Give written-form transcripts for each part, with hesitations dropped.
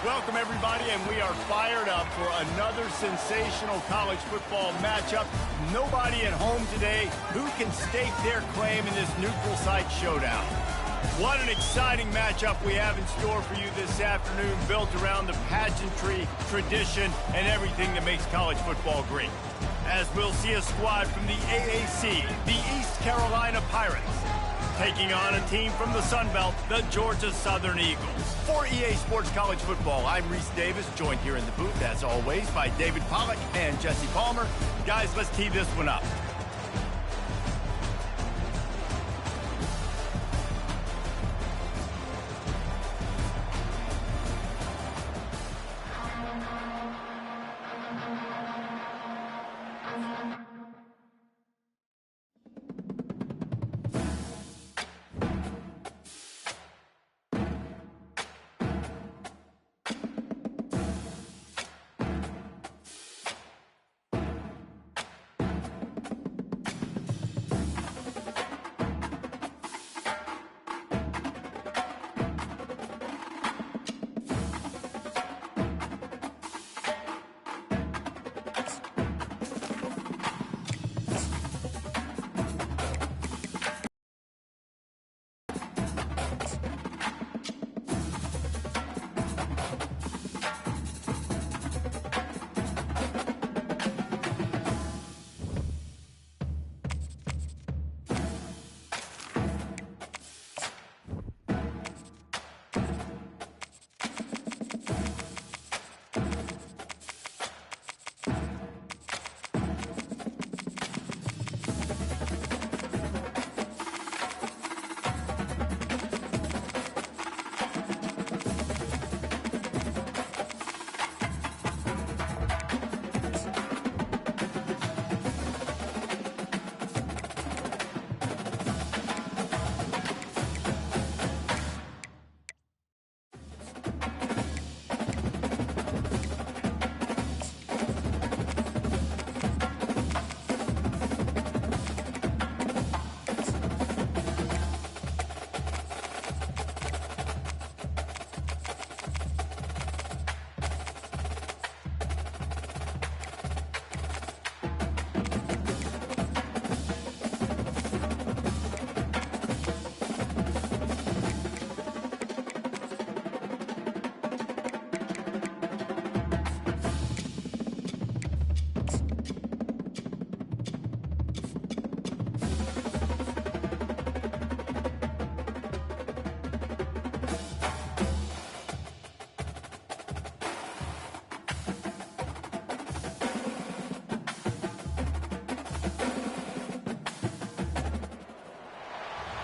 Welcome, everybody, and we are fired up for another sensational college football matchup. Nobody at home today who can stake their claim in this neutral site showdown. What an exciting matchup we have in store for you this afternoon, built around the pageantry, tradition, and everything that makes college football great. As we'll see a squad from the AAC, the East Carolina Pirates, taking on a team from the Sun Belt, the Georgia Southern Eagles. For EA Sports College Football, I'm Reese Davis, joined here in the booth, as always, by David Pollack and Jesse Palmer. Guys, let's tee this one up.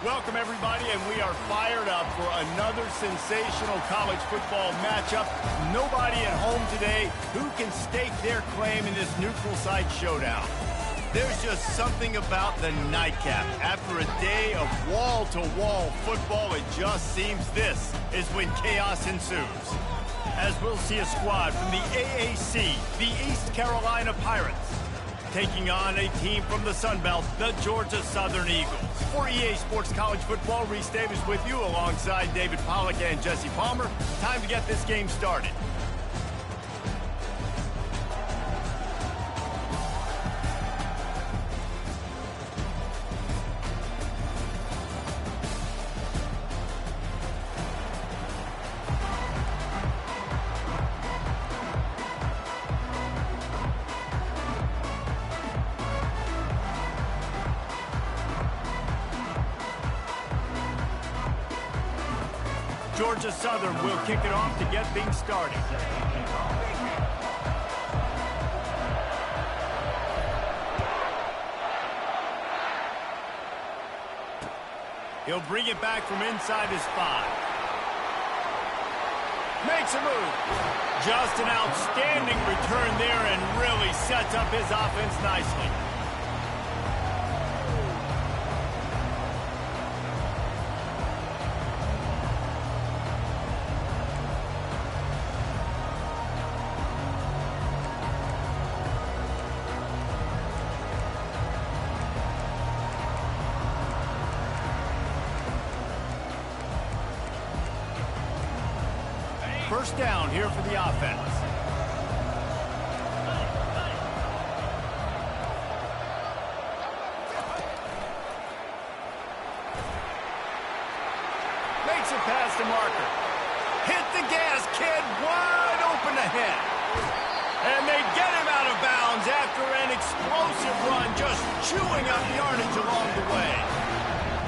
Welcome, everybody, and we are fired up for another sensational college football matchup. Nobody at home today who can stake their claim in this neutral site showdown. There's just something about the nightcap. After a day of wall-to-wall football, it just seems this is when chaos ensues. As we'll see a squad from the AAC, the East Carolina Pirates, taking on a team from the Sun Belt, the Georgia Southern Eagles. For EA Sports College Football, Reese Davis with you alongside David Pollack and Jesse Palmer. Time to get this game started. Georgia Southern will kick it off to get things started. He'll bring it back from inside his 5. Makes a move. Just an outstanding return there and really sets up his offense nicely. first down here for the offense. Makes it past the marker. Hit the gas, kid. Wide open ahead. And they get him out of bounds after an explosive run, just chewing up yardage along the way.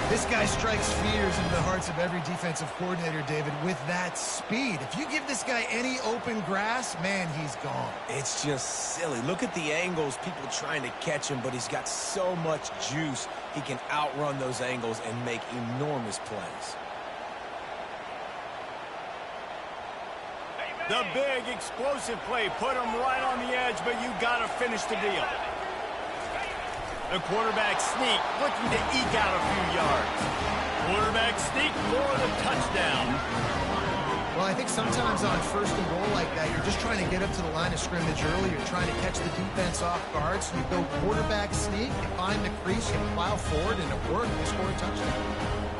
This guy strikes fears into the hearts of every defensive coordinator, David, with that speed. If you give this guy any open grass, man, he's gone. It's just silly. Look at the angles, people trying to catch him, but he's got so much juice. He can outrun those angles and make enormous plays. The big explosive play put him right on the edge, but you got to finish the deal. The quarterback sneak, looking to eke out a few yards. Quarterback sneak for the touchdown. Well, I think sometimes on first and goal like that, you're just trying to get up to the line of scrimmage early. You're trying to catch the defense off guard. So you go quarterback sneak, you find the crease, you plow forward, and it worked. They score a touchdown.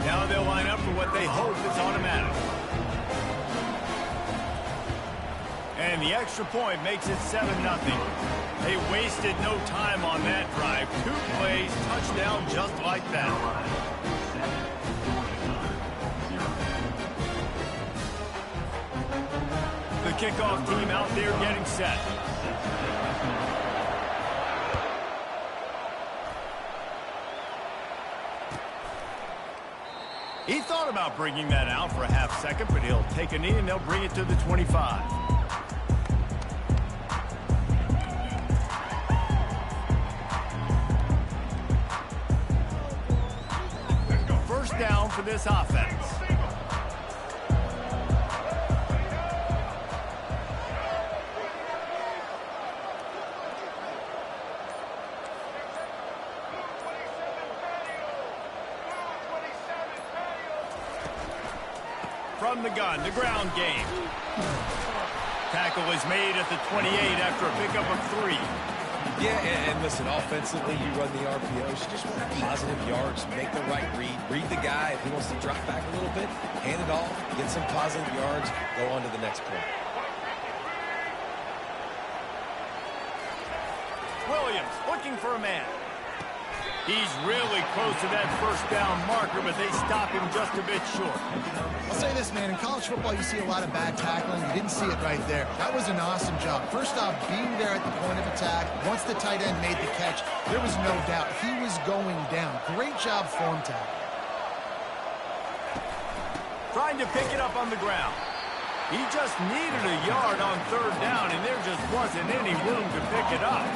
Now they'll line up for what they hope is automatic. And the extra point makes it 7-0. They wasted no time on that drive. 2 plays, touchdown just like that. The kickoff team out there getting set. He thought about bringing that out for a half second, but he'll take a knee and they'll bring it to the 25. Down for this offense. From the gun, the ground game. Tackle is made at the 28 after a pickup of 3. Yeah, and listen, offensively, you run the RPOs. You just want positive yards, make the right read the guy. If he wants to drop back a little bit, hand it off, get some positive yards, go on to the next play. Williams looking for a man. He's really close to that first down marker, but they stop him just a bit short. I'll say this, man. In college football, you see a lot of bad tackling. You didn't see it right there. That was an awesome job. First off, being there at the point of attack. Once the tight end made the catch, there was no doubt he was going down. Great job form tackle. Trying to pick it up on the ground. He just needed a yard on 3rd down, and there just wasn't any room to pick it up.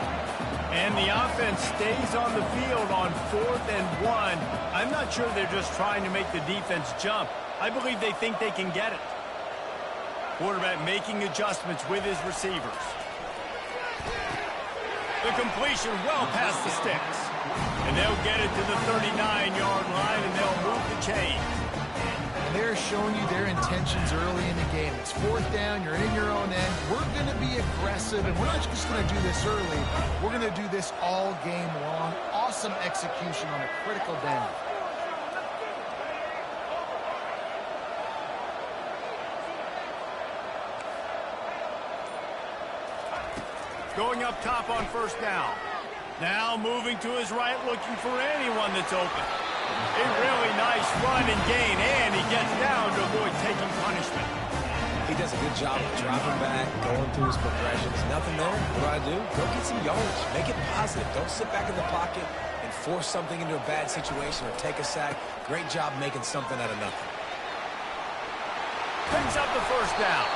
And the offense stays on the field on 4th and 1. I'm not sure they're just trying to make the defense jump. I believe they think they can get it. Quarterback making adjustments with his receivers. The completion well past the sticks. And they'll get it to the 39-yard line, and they'll move the chains. They're showing you their intentions early in the game. It's 4th down. You're in your own end. We're going to be aggressive, and we're not just going to do this early. We're going to do this all game long. Awesome execution on a critical down. Going up top on 1st down. Now moving to his right, looking for anyone that's open. A really nice run and gain, and he gets down to avoid taking punishment. He does a good job of dropping back, going through his progressions. Nothing there. What do? Go get some yards. Make it positive. Don't sit back in the pocket and force something into a bad situation or take a sack. Great job making something out of nothing. Picks up the 1st down.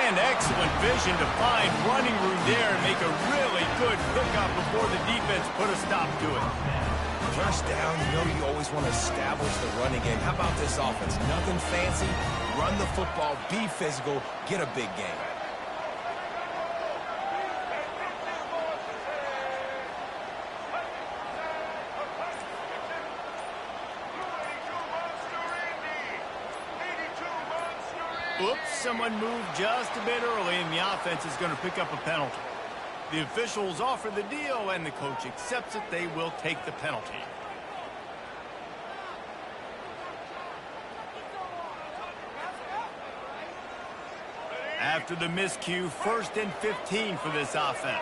And excellent vision to find running room there and make a really good pickup before the defense put a stop to it. 1st down, you know you always want to establish the running game. How about this offense? Nothing fancy. Run the football, be physical, get a big game. Oops, someone moved just a bit early, and the offense is going to pick up a penalty. The officials offer the deal, and the coach accepts it. They will take the penalty. after the miscue. 1st and 15 for this offense.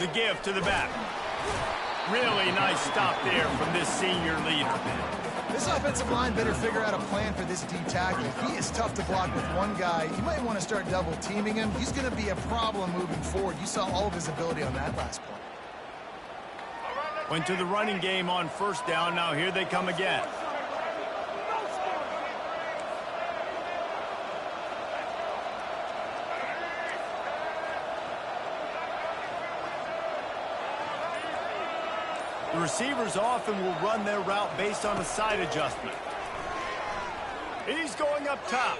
The give to the back. Really nice stop there from this senior leader. This offensive line better figure out a plan for this D tackle. He is tough to block with one guy. You might want to start double teaming him. He's going to be a problem moving forward. You saw all of his ability on that last play. Went to the running game on 1st down. Now here they come again. The receivers often will run their route based on a side adjustment. He's going up top.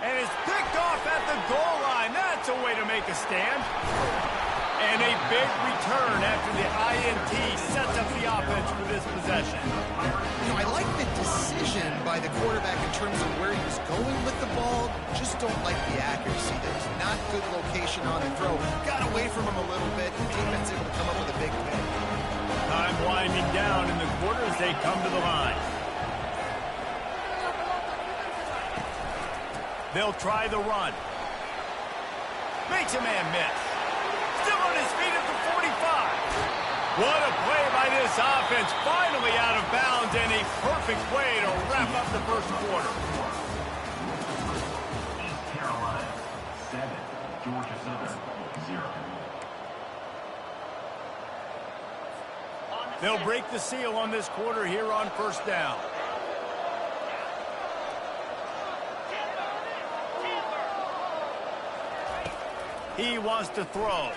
And it's picked off at the goal line. That's a way to make a stand. And a big return after the INT sets up the offense for this possession. You know, I like the decision by the quarterback in terms of where he was going with the ball. Just don't like the accuracy. There's not good location on the throw. Got away from him a little bit. The defense able to come up with a big pick. Time winding down in the quarter as they come to the line. They'll try the run. Makes a man miss. Still on his feet at the 45. What a play by this offense. Finally out of bounds, and a perfect way to wrap up the first quarter. East Carolina, 7. Georgia Southern, 0. They'll break the seal on this quarter here on 1st down. He wants to throw.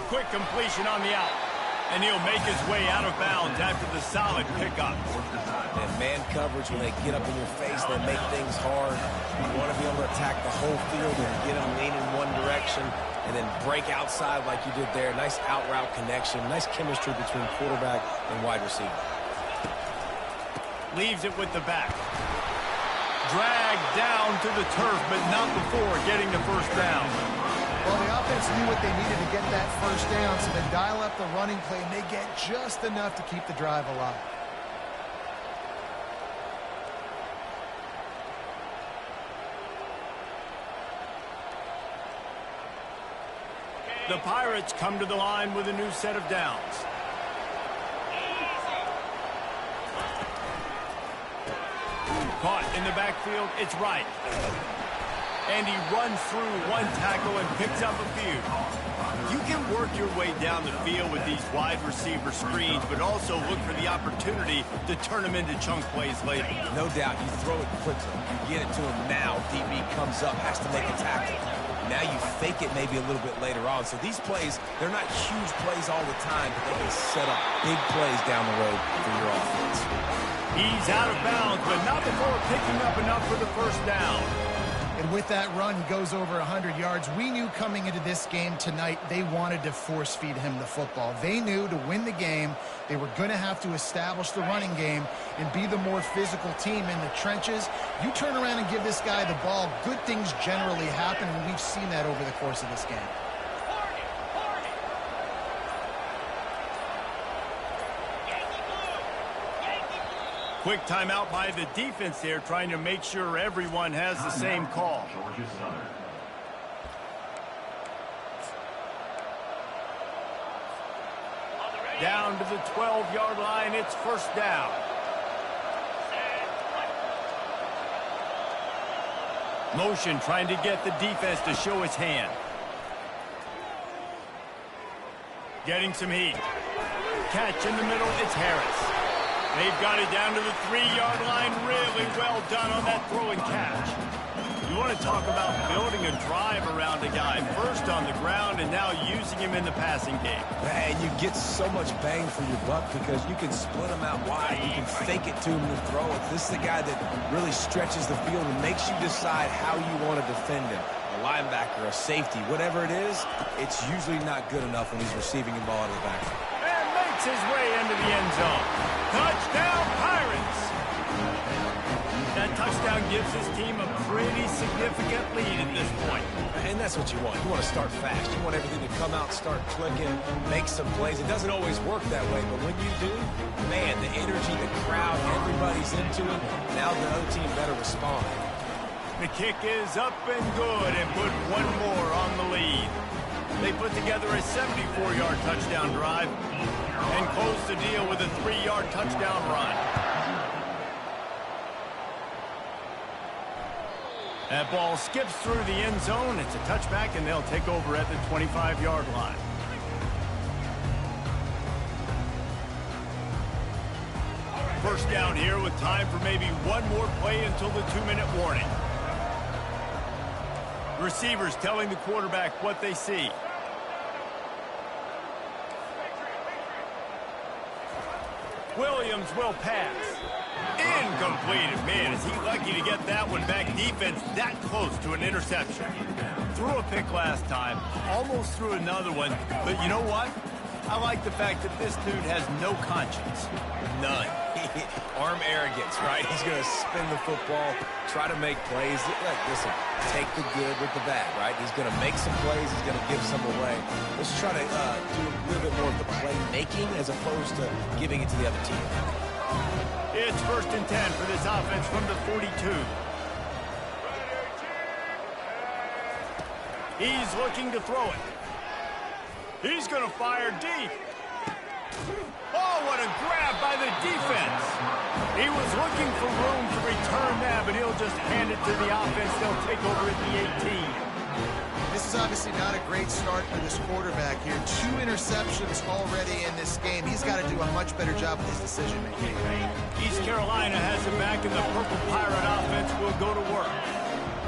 Quick completion on the out. And he'll make his way out of bounds after the solid pickup. And man coverage, when they get up in your face, they make things hard. You want to be able to attack the whole field and get them leaning one direction and then break outside like you did there. Nice out route connection. Nice chemistry between quarterback and wide receiver. Leaves it with the back. Dragged down to the turf, but not before getting the 1st down. Well, the offense knew what they needed to get that 1st down, so they dial up the running play, and they get just enough to keep the drive alive. The Pirates come to the line with a new set of downs. Caught in the backfield, it's right. And he runs through one tackle and picks up a few. You can work your way down the field with these wide receiver screens, but also look for the opportunity to turn them into chunk plays later. No doubt, you throw it quickly. You get it to him now. DB comes up, has to make a tackle. Now you fake it maybe a little bit later on. So these plays, they're not huge plays all the time, but they can set up big plays down the road for your offense. He's out of bounds, but not before picking up enough for the 1st down. And with that run, he goes over 100 yards. We knew coming into this game tonight, they wanted to force feed him the football. They knew to win the game, they were going to have to establish the running game and be the more physical team in the trenches. You turn around and give this guy the ball, good things generally happen, and we've seen that over the course of this game. Quick timeout by the defense there, trying to make sure everyone has the same call. Georgia Southern. Down to the 12-yard line, it's 1st down. Motion trying to get the defense to show its hand. Getting some heat. Catch in the middle, it's Harris. They've got it down to the 3-yard line. Really well done on that throw and catch. You want to talk about building a drive around a guy. First on the ground and now using him in the passing game. And you get so much bang for your buck because you can split him out wide. You can fake it to him and throw it. This is the guy that really stretches the field and makes you decide how you want to defend him. A linebacker, a safety, whatever it is, it's usually not good enough when he's receiving the ball out of the backfield. And makes his way into the end zone. Touchdown, Pirates! That touchdown gives his team a pretty significant lead at this point. And that's what you want. You want to start fast. You want everything to come out, start clicking, make some plays. It doesn't always work that way, but when you do, man, the energy, the crowd, everybody's into it. Now the other team better respond. The kick is up and good and put one more on the lead. They put together a 74-yard touchdown drive and close the deal with a 3-yard touchdown run. That ball skips through the end zone. It's a touchback, and they'll take over at the 25-yard line. First down here with time for maybe one more play until the 2-minute warning. Receivers telling the quarterback what they see. Williams will pass. Incomplete. Man, is he lucky to get that one back. Defense that close to an interception. Threw a pick last time. Almost threw another one. But you know what? I like the fact that this dude has no conscience. None. Arm arrogance, right? He's going to spin the football, try to make plays. Listen, take the good with the bad, right? He's going to make some plays. He's going to give some away. Let's try to do a little bit more of the playmaking as opposed to giving it to the other team. It's 1st and 10 for this offense from the 42. He's looking to throw it. He's going to fire deep. Oh, what a grab by the defense. He was looking for room to return that, but he'll just hand it to the offense. They'll take over at the 18. This is obviously not a great start for this quarterback here. 2 interceptions already in this game. He's got to do a much better job with his decision-making. East Carolina has it back, and the Purple Pirate offense will go to work.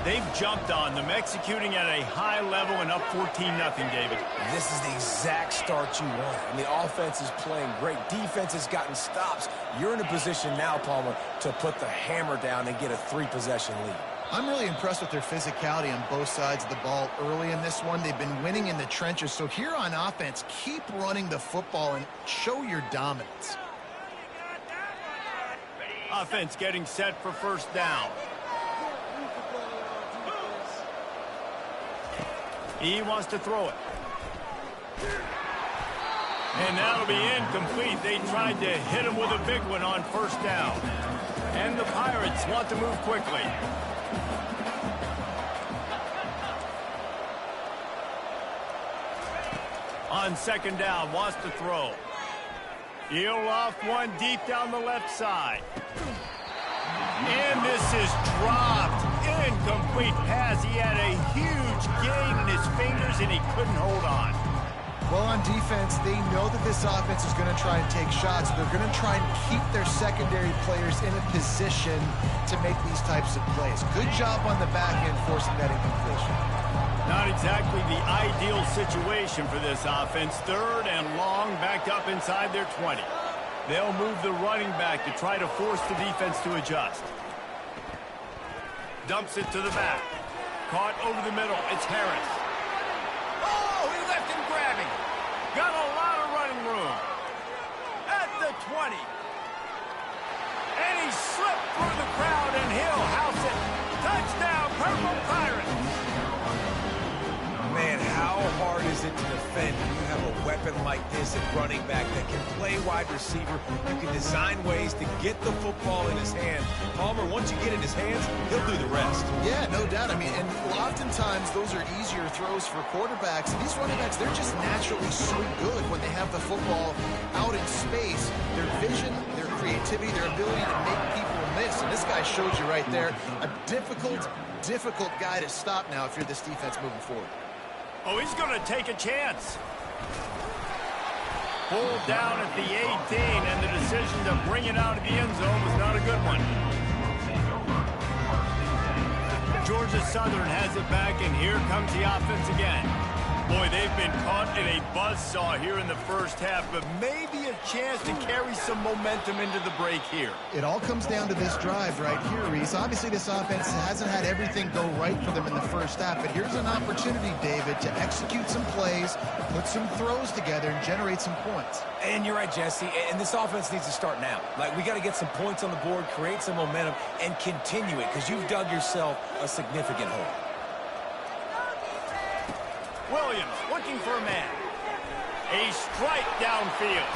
They've jumped on them, executing at a high level and up 14-0, David. This is the exact start you want. And the offense is playing great. Defense has gotten stops. You're in a position now, Palmer, to put the hammer down and get a 3-possession lead. I'm really impressed with their physicality on both sides of the ball early in this one. They've been winning in the trenches. So here on offense, keep running the football and show your dominance. Offense getting set for first down. He wants to throw it. And that'll be incomplete. They tried to hit him with a big one on first down. And the Pirates want to move quickly. On second down, wants to throw. He'll off one deep down the left side. And this is dropped. Incomplete pass. He had a huge gain in his fingers, and he couldn't hold on. Well, on defense, they know that this offense is going to try and take shots. They're going to try and keep their secondary players in a position to make these types of plays. Good job on the back end forcing that incompletion. Not exactly the ideal situation for this offense. 3rd and long, backed up inside their 20. They'll move the running back to try to force the defense to adjust. Dumps it to the back. Caught over the middle. It's Harris. Oh, he left him grabbing. Got a lot of running room. At the 20. And he slipped through the crowd, and he'll house it. Touchdown, Purple Pirates. Man, how hard is it to defend when you have a weapon like this at running back that can play wide receiver? You can design ways to get the football in his hand. Palmer, once you get in his hands, he'll do the rest. Yeah, no doubt. I mean, and oftentimes those are easier throws for quarterbacks. These running backs, they're just naturally so good when they have the football out in space. Their vision, their creativity, their ability to make people miss. And this guy showed you right there, a difficult guy to stop now if you're this defense moving forward. Oh, he's going to take a chance. Pulled down at the 18, and the decision to bring it out of the end zone was not a good one. Georgia Southern has it back, and here comes the offense again. Boy, they've been caught in a buzzsaw here in the first half, but maybe a chance to carry some momentum into the break here. It all comes down to this drive right here, Reese. Obviously, this offense hasn't had everything go right for them in the first half, but here's an opportunity, David, to execute some plays, put some throws together, and generate some points. And you're right, Jesse, and this offense needs to start now. Like, we got to get some points on the board, create some momentum, and continue it, because you've dug yourself a significant hole. Williams looking for a man. A strike downfield.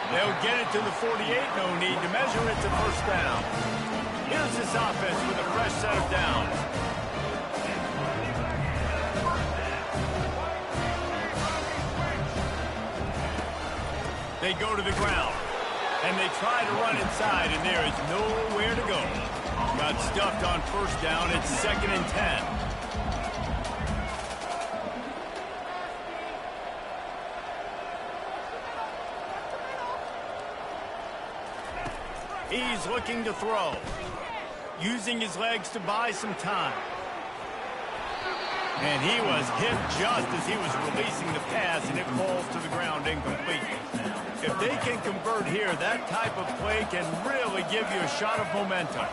They'll get it to the 48. No need to measure it to first down. Here's this offense with a fresh set of downs. They go to the ground. And they try to run inside, and there is nowhere to go. Got stuffed on first down. It's 2nd and 10. He's looking to throw, using his legs to buy some time. And he was hit just as he was releasing the pass, and it falls to the ground incomplete. If they can convert here, that type of play can really give you a shot of momentum.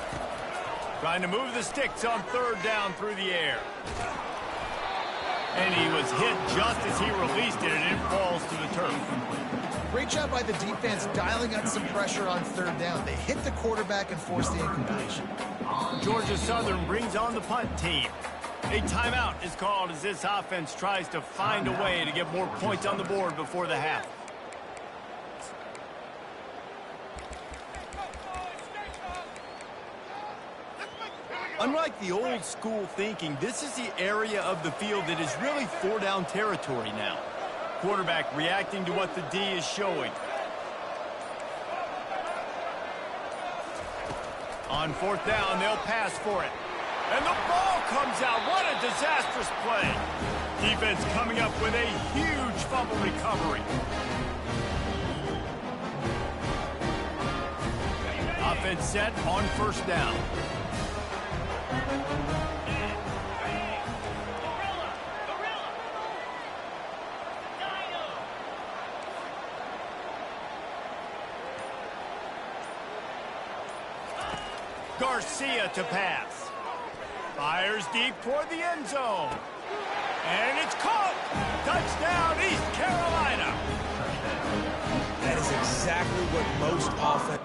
Trying to move the sticks on 3rd down through the air. And he was hit just as he released it, and it falls to the turf. Great job by the defense dialing out some pressure on 3rd down. They hit the quarterback and forced the incompletion. Georgia Southern brings on the punt team. A timeout is called as this offense tries to find a way to get more points on the board before the half. Unlike the old school thinking, this is the area of the field that is really 4-down territory now. Quarterback reacting to what the D is showing. On 4th down, they'll pass for it. And the ball comes out. What a disastrous play. Defense coming up with a huge fumble recovery. Offense set on 1st down. Garcia to pass. Fires deep toward the end zone. And it's caught. Touchdown, East Carolina. That is exactly what most offense...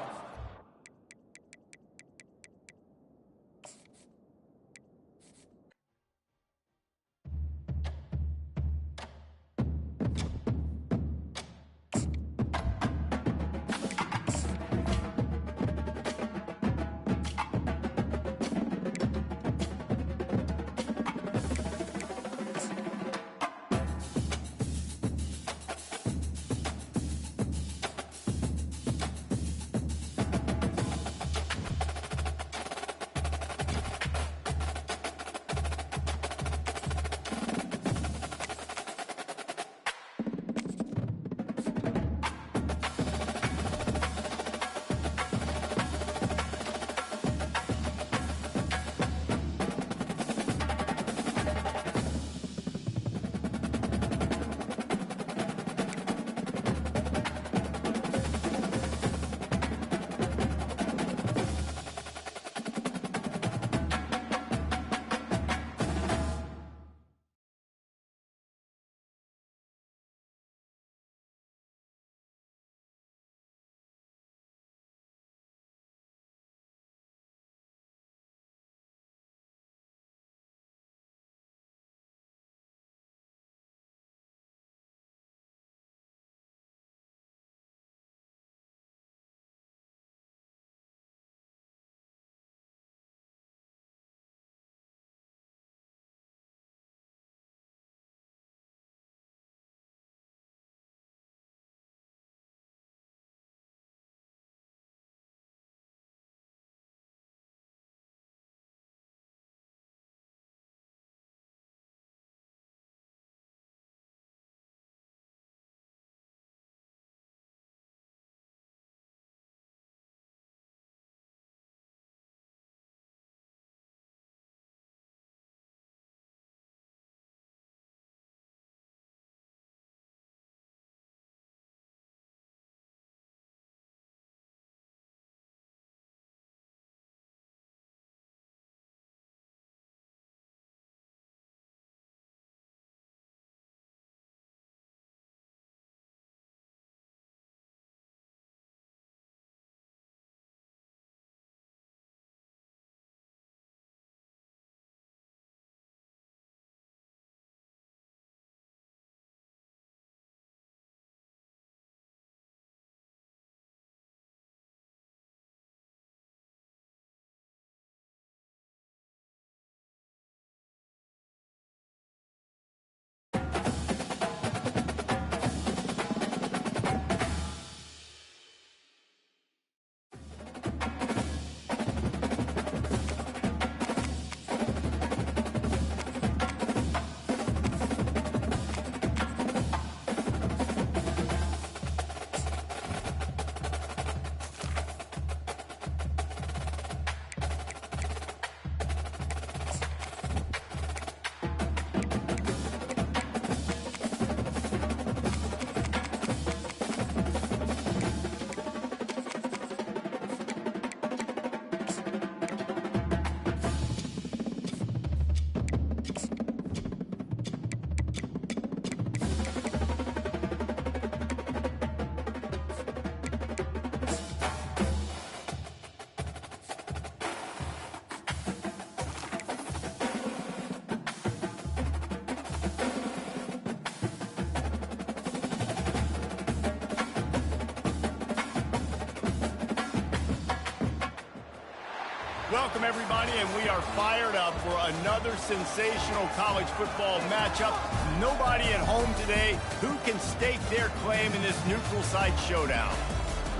Welcome, everybody, and we are fired up for another sensational college football matchup. Nobody at home today who can stake their claim in this neutral site showdown.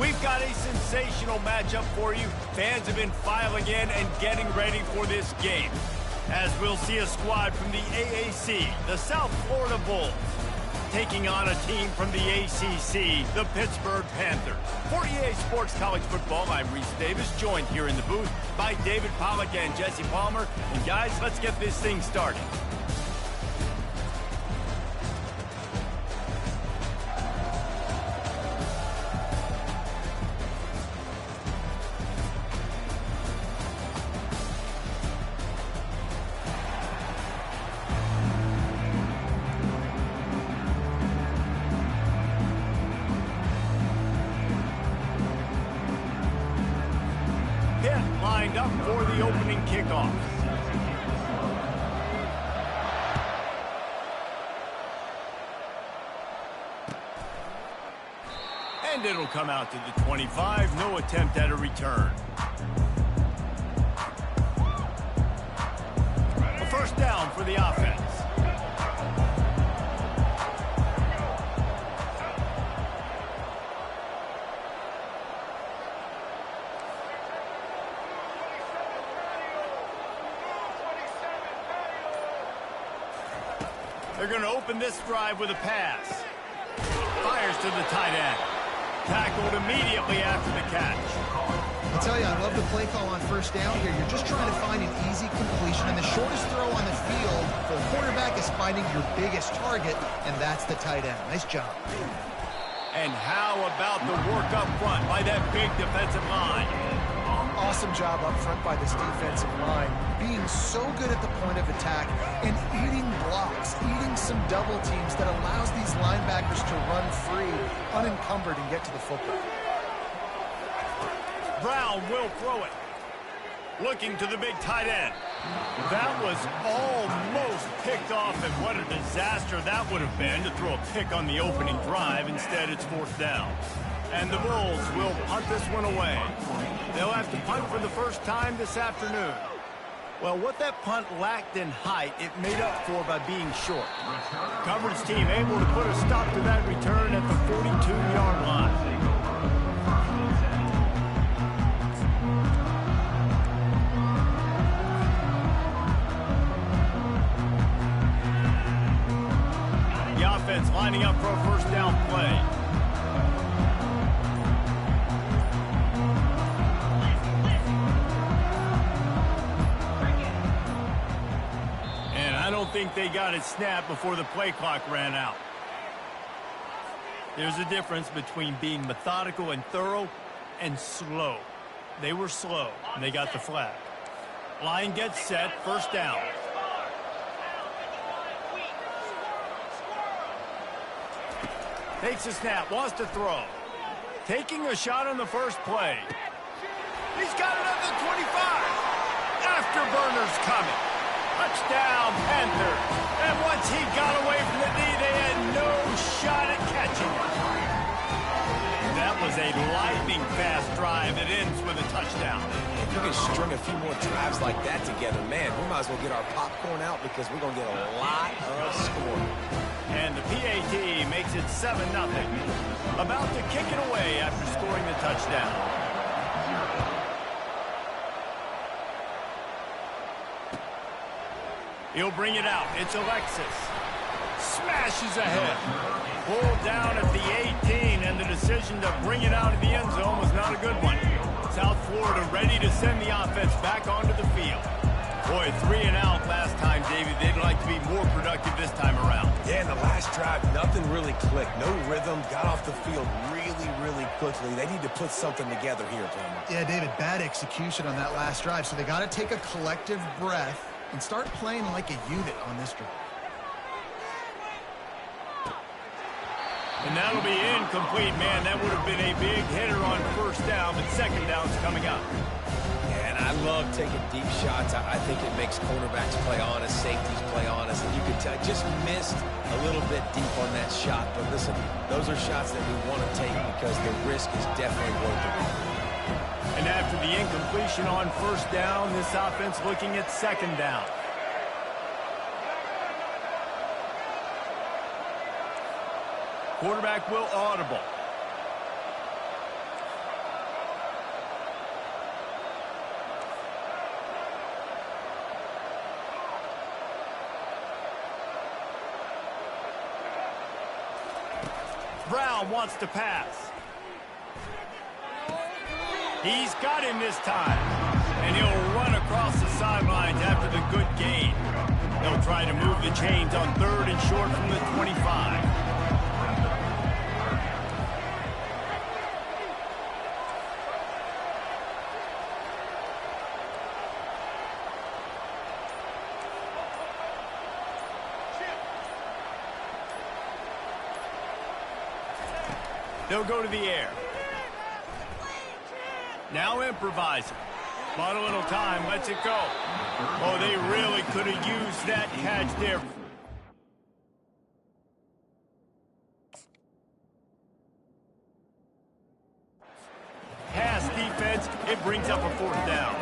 We've got a sensational matchup for you. Fans have been filing in and getting ready for this game, as we'll see a squad from the AAC, the South Florida Bulls, taking on a team from the ACC, the Pittsburgh Panthers. For EA Sports College Football, I'm Reese Davis, joined here in the booth by David Pollack and Jesse Palmer. And guys, let's get this thing started. Lined up for the opening kickoff. And it'll come out to the 25. No attempt at a return. A first down for the offense. They're going to open this drive with a pass. Fires to the tight end. Tackled immediately after the catch. I tell you, I love the play call on first down here. You're just trying to find an easy completion, and the shortest throw on the field for the quarterback is finding your biggest target, and that's the tight end. Nice job. And how about the work up front by that big defensive line? Awesome job up front by this defensive line, being so good at the point of attack and eating blocks, eating some double teams that allows these linebackers to run free, unencumbered, and get to the football. Brown will throw it. Looking to the big tight end. That was almost picked off, and what a disaster that would have been to throw a pick on the opening drive. Instead, it's fourth down. And the Bulls will punt this one away. They'll have to punt for the first time this afternoon. Well, what that punt lacked in height, it made up for by being short. Coverage team able to put a stop to that return at the 42-yard line. The offense lining up for a first down play. I don't think they got it snapped before the play clock ran out. There's a difference between being methodical and thorough and slow. They were slow, and they got the flag. Line gets set, first down. Takes a snap, wants to throw. Taking a shot on the first play. He's got it at the 25. Afterburners coming. Touchdown, Panthers. And once he got away from the knee, they had no shot at catching it. That was a lightning-fast drive that ends with a touchdown. If you can string a few more drives like that together, man, we might as well get our popcorn out because we're going to get a lot of scoring. And the PAT makes it 7-0. About to kick it away after scoring the touchdown. He'll bring it out. It's Alexis. Smashes ahead. Pulled down at the 18, and the decision to bring it out of the end zone was not a good one. South Florida ready to send the offense back onto the field. Boy, 3 and out last time, David. They'd like to be more productive this time around. Yeah, in the last drive, nothing really clicked. No rhythm. Got off the field really quickly. They need to put something together here, Palmer. Yeah, David, bad execution on that last drive, so they got to take a collective breath and start playing like a unit on this drive. And that'll be incomplete, man. That would have been a big hitter on first down, but second down's coming up. Yeah, and I love taking deep shots. I think it makes cornerbacks play honest, safeties play honest, and you can tell just missed a little bit deep on that shot. But listen, those are shots that we want to take because the risk is definitely worth it. And after the incompletion on first down, this offense looking at second down. Quarterback will audible. Brown wants to pass. He's got him this time. And he'll run across the sidelines after the good gain. They'll try to move the chains on 3rd and short from the 25. They'll go to the air. Now improvising. Bought a little time, lets it go. Oh, they really could have used that catch there. Pass defense, it brings up a 4th down.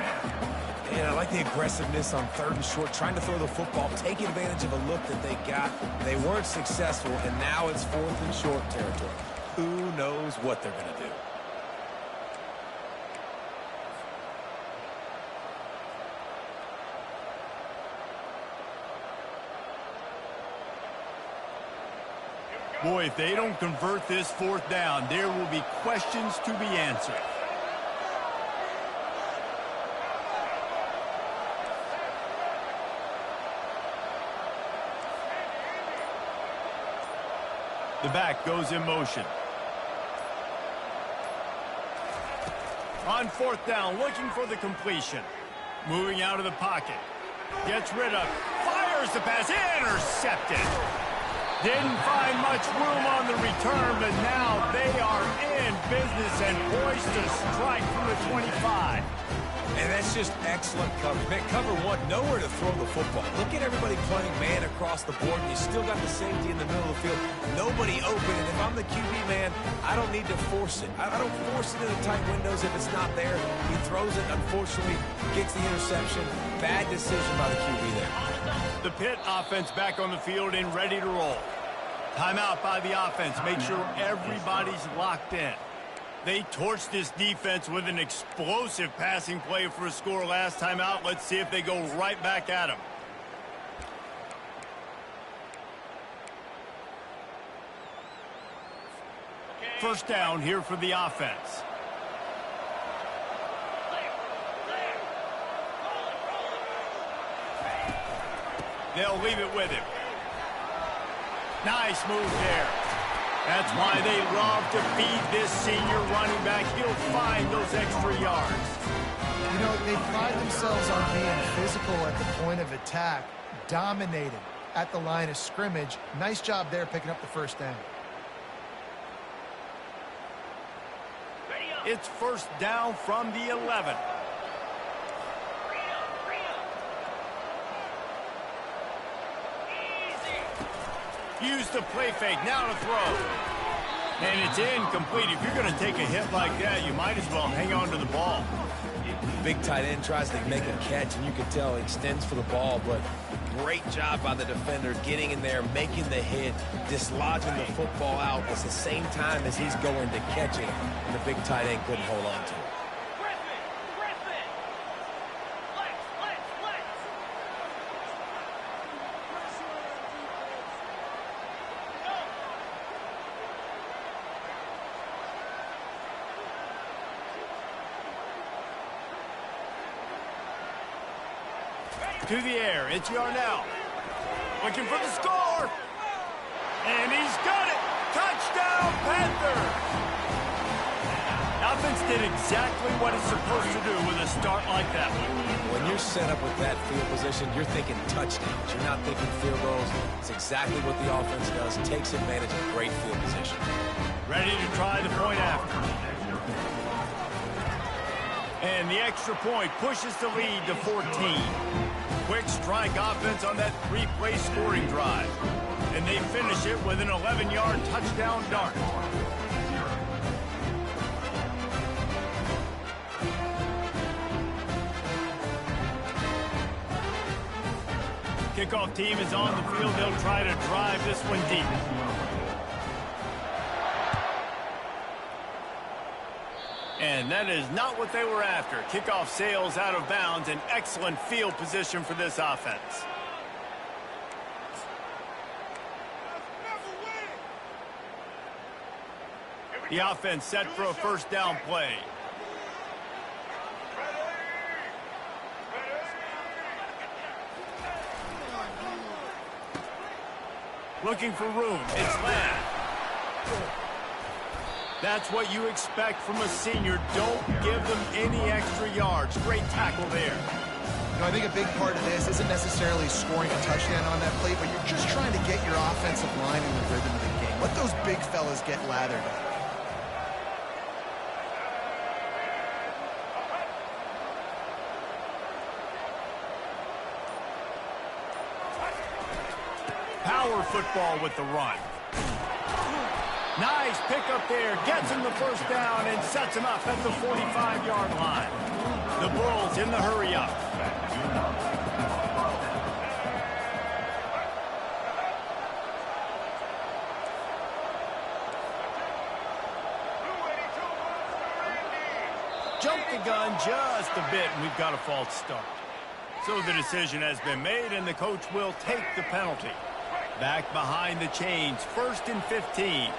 And I like the aggressiveness on 3rd and short, trying to throw the football, take advantage of a look that they got. They weren't successful, and now it's 4th and short territory. Who knows what they're going to do? Boy, if they don't convert this 4th down, there will be questions to be answered. The back goes in motion. On 4th down, looking for the completion. Moving out of the pocket. Gets rid of, fires the pass, intercepted. Didn't find much room on the return, but now they are in business and poised to strike from the 25. And that's just excellent coverage. Man, cover one, nowhere to throw the football. Look at everybody playing man across the board, and you still got the safety in the middle of the field. Nobody open, and if I'm the QB, man, I don't need to force it. I don't force it in the tight windows if it's not there. He throws it, unfortunately, gets the interception. Bad decision by the QB there. The Pitt offense back on the field and ready to roll. Timeout by the offense. Make sure everybody's locked in. They torched this defense with an explosive passing play for a score last time out. Let's see if they go right back at him. First down here for the offense. They'll leave it with him. Nice move there. That's why they love to feed this senior running back. He'll find those extra yards. You know, they pride themselves on being physical at the point of attack, dominated at the line of scrimmage. Nice job there picking up the first down. It's first down from the 11. Use the play fake, now to throw. And it's incomplete. If you're going to take a hit like that, you might as well hang on to the ball. Big tight end tries to make a catch, and you can tell he extends for the ball, but great job by the defender getting in there, making the hit, dislodging the football out at the same time as he's going to catch it, and the big tight end couldn't hold on to it. To the air, it's Yarnell. Looking for the score. And he's got it. Touchdown, Panthers. Offense did exactly what it's supposed to do with a start like that one. When you're set up with that field position, you're thinking touchdowns. You're not thinking field goals. It's exactly what the offense does. Takes advantage of great field position. Ready to try the point after. And the extra point pushes the lead to 14. Quick strike offense on that three-play scoring drive. And they finish it with an 11-yard touchdown dart. Kickoff team is on the field. They'll try to drive this one deep. And that is not what they were after. Kickoff sails out of bounds. An excellent field position for this offense. The offense set for a first down play. Looking for room. It's Ladd. That's what you expect from a senior. Don't give them any extra yards. Great tackle there. You know, I think a big part of this isn't necessarily scoring a touchdown on that play, but you're just trying to get your offensive line in the rhythm of the game. Let those big fellas get lathered up. Power football with the run. Nice pickup there. Gets him the first down and sets him up at the 45-yard line. The Bulls in the hurry up. Jumped the gun just a bit, and we've got a false start. So the decision has been made, and the coach will take the penalty. Back behind the chains, 1st and 15.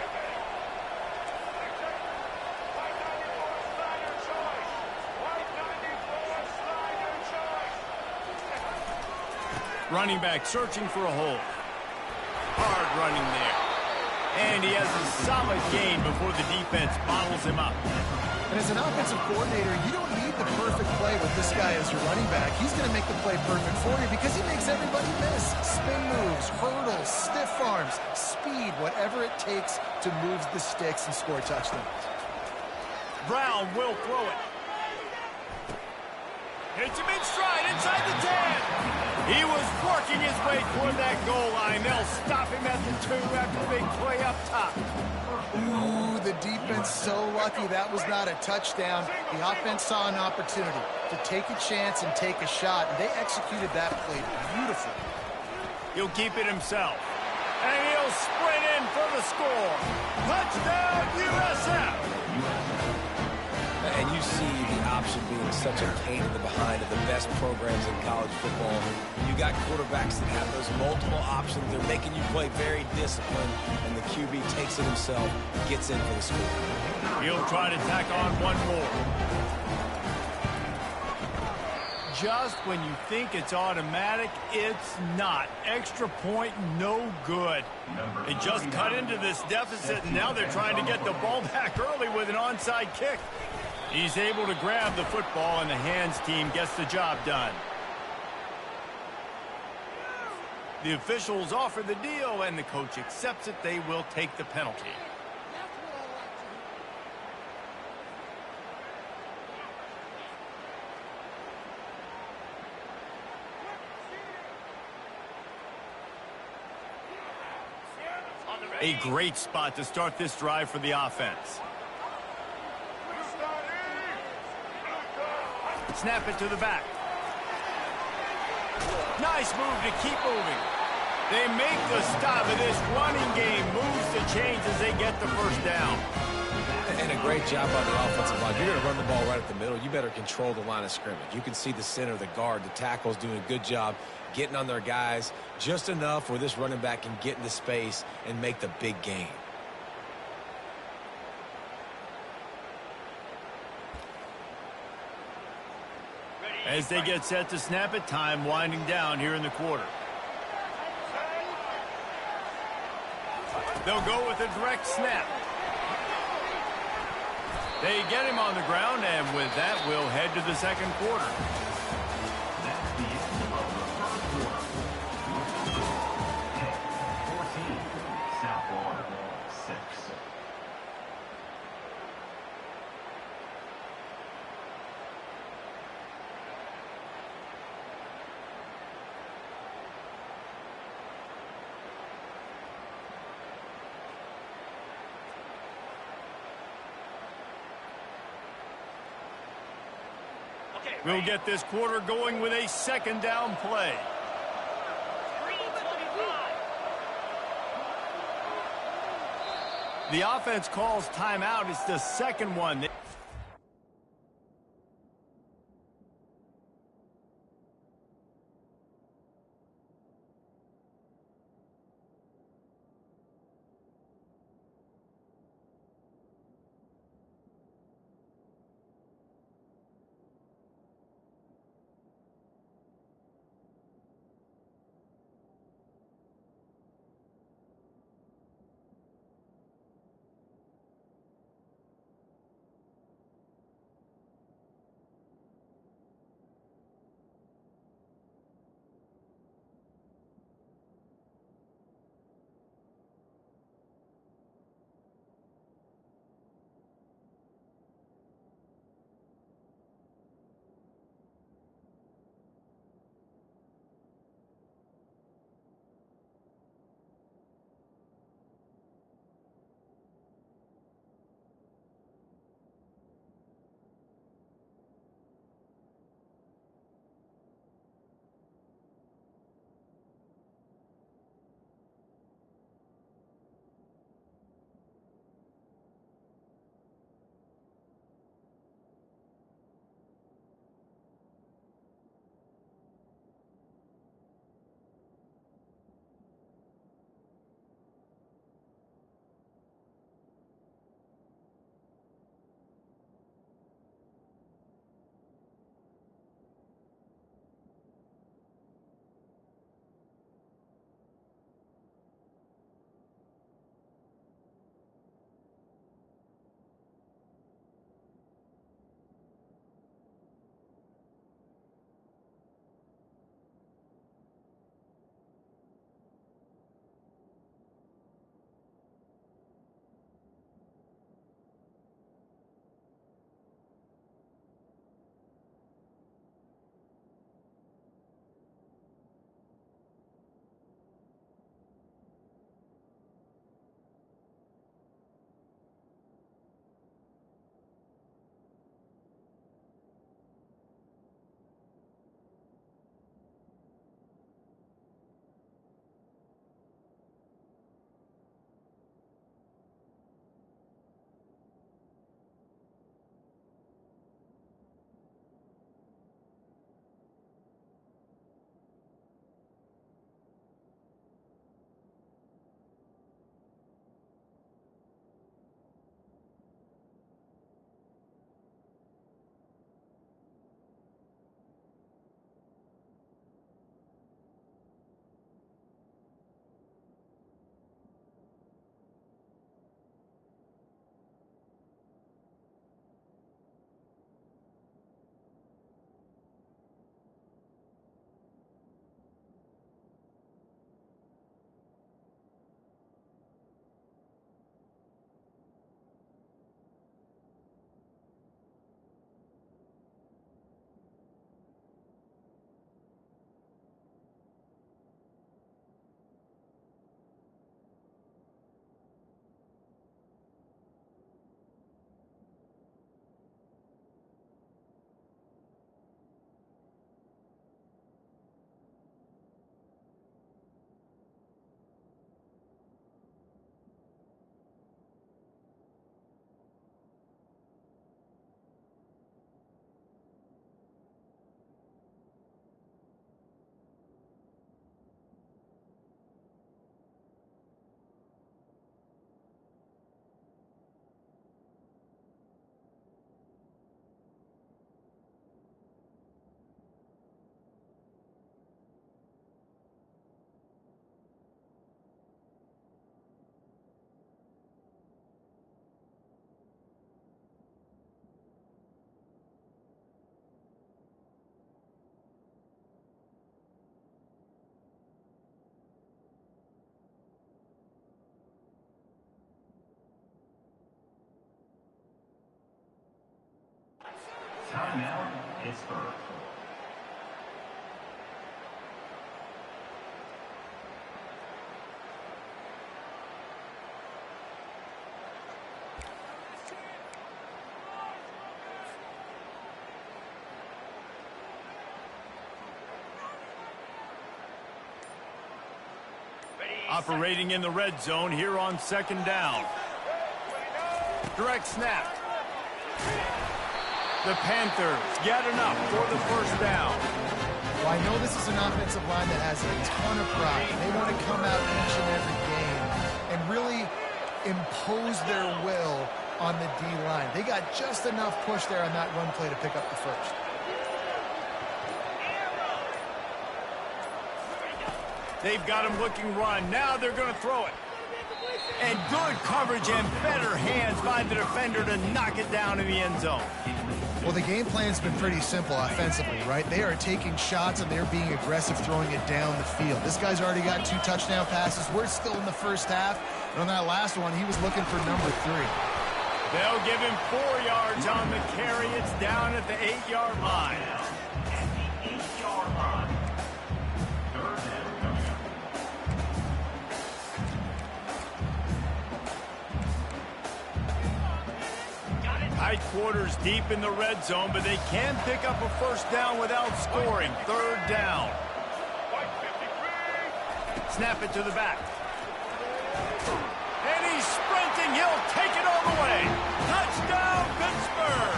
Running back searching for a hole. Hard running there. And he has a solid gain before the defense bottles him up. And as an offensive coordinator, you don't need the perfect play with this guy as your running back. He's going to make the play perfect for you because he makes everybody miss. Spin moves, hurdles, stiff arms, speed, whatever it takes to move the sticks and score touchdowns. Brown will throw it. Hits him in stride inside the 10. He was working his way toward that goal line. They'll stop him at the 2 after a big play up top. Ooh, the defense so lucky that was not a touchdown. The offense saw an opportunity to take a chance and take a shot, and they executed that play beautifully. He'll keep it himself. And he'll sprint in for the score. Touchdown, USF! And you see the option being such a pain in the behind of the best programs in college football. You got quarterbacks that have those multiple options. They're making you play very disciplined, and the QB takes it himself, gets in for the score. He'll try to tack on one more. Just when you think it's automatic, it's not. Extra point, no good. They just cut into this deficit, and now they're trying to get the ball back early with an onside kick. He's able to grab the football, and the hands team gets the job done. The officials offer the deal, and the coach accepts it. They will take the penalty. A great spot to start this drive for the offense. Snap it to the back. Nice move to keep moving. They make the stop of this running game. Moves the chains as they get the first down. And a great job on the offensive line. You're going to run the ball right at the middle. You better control the line of scrimmage. You can see the center, the guard, the tackle's doing a good job getting on their guys just enough where this running back can get into space and make the big gain. As they get set to snap it, time winding down here in the quarter. They'll go with a direct snap. They get him on the ground, and with that, we'll head to the second quarter. That's the end of the first quarter. 14, South Florida, 6. We'll get this quarter going with a second down play. The offense calls timeout. It's the second one. Timeout, Pittsburgh. Operating in the red zone here on second down. Direct snap. The Panthers get enough for the first down. Well, I know this is an offensive line that has a ton of pride. They want to come out each and every game and really impose their will on the D-line. They got just enough push there on that run play to pick up the first. They've got him looking run. Now they're going to throw it. And good coverage and better hands by the defender to knock it down in the end zone. Well, the game plan's been pretty simple offensively, right? They are taking shots and they're being aggressive throwing it down the field. This guy's already got 2 touchdown passes. We're still in the first half. And on that last one, he was looking for number 3. They'll give him 4 yards on the carry. It's down at the 8-yard line. Tight quarters deep in the red zone, but they can pick up a first down without scoring. 3rd down. Snap it to the back. And he's sprinting. He'll take it all the way. Touchdown, Pittsburgh.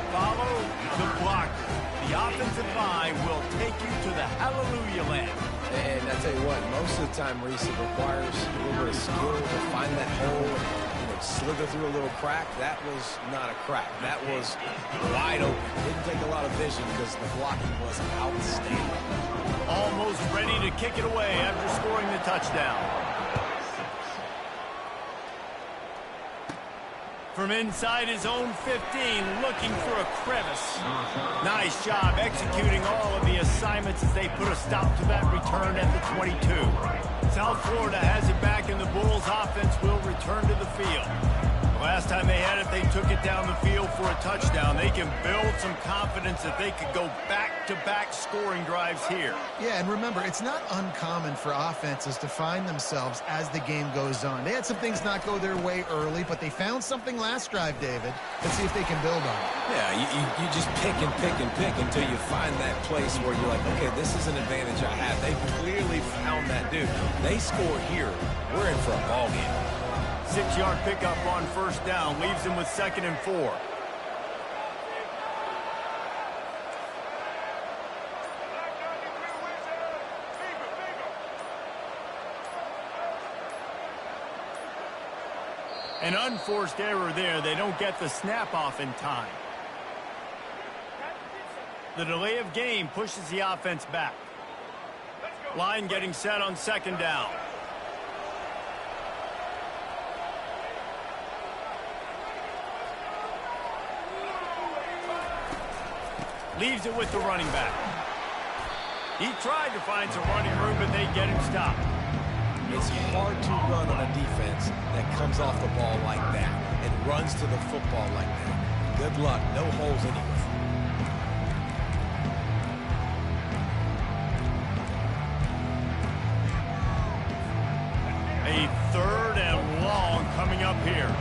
Follow the blocker. The offensive line will take you to the hallelujah land. And I tell you what, most of the time, Reese, it requires a little bit of skill to find that hole and slither through a little crack. That was not a crack. That was wide open. Didn't take a lot of vision because the blocking was outstanding. Almost ready to kick it away after scoring the touchdown. From inside his own 15, looking for a crevice. Nice job executing all of the assignments as they put a stop to that return at the 22. South Florida has it back, and the Bulls offense will return to the field. The last time they had it, they took it down the field for a touchdown. They can build some confidence that they could go back-to-back scoring drives here. Yeah, and remember, it's not uncommon for offenses to find themselves as the game goes on. They had some things not go their way early, but they found something last drive, David. Let's see if they can build on it. Yeah, you just pick and pick and pick until you find that place where you're like, okay, this is an advantage I have. They clearly found that dude. They score here. We're in for a ball game. 6-yard pickup on first down leaves him with 2nd and 4. An unforced error there. They don't get the snap off in time. The delay of game pushes the offense back. Line getting set on 2nd down. Leaves it with the running back. He tried to find some running room, but they get him stopped. It's hard to run on a defense that comes off the ball like that and runs to the football like that. Good luck. No holes anywhere. A 3rd and long coming up here.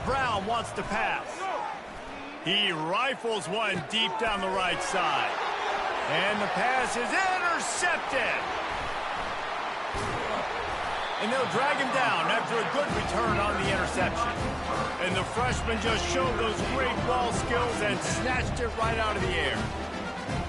Brown wants to pass. He rifles one deep down the right side. And the pass is intercepted. And they'll drag him down after a good return on the interception. And the freshman just showed those great ball skills and snatched it right out of the air.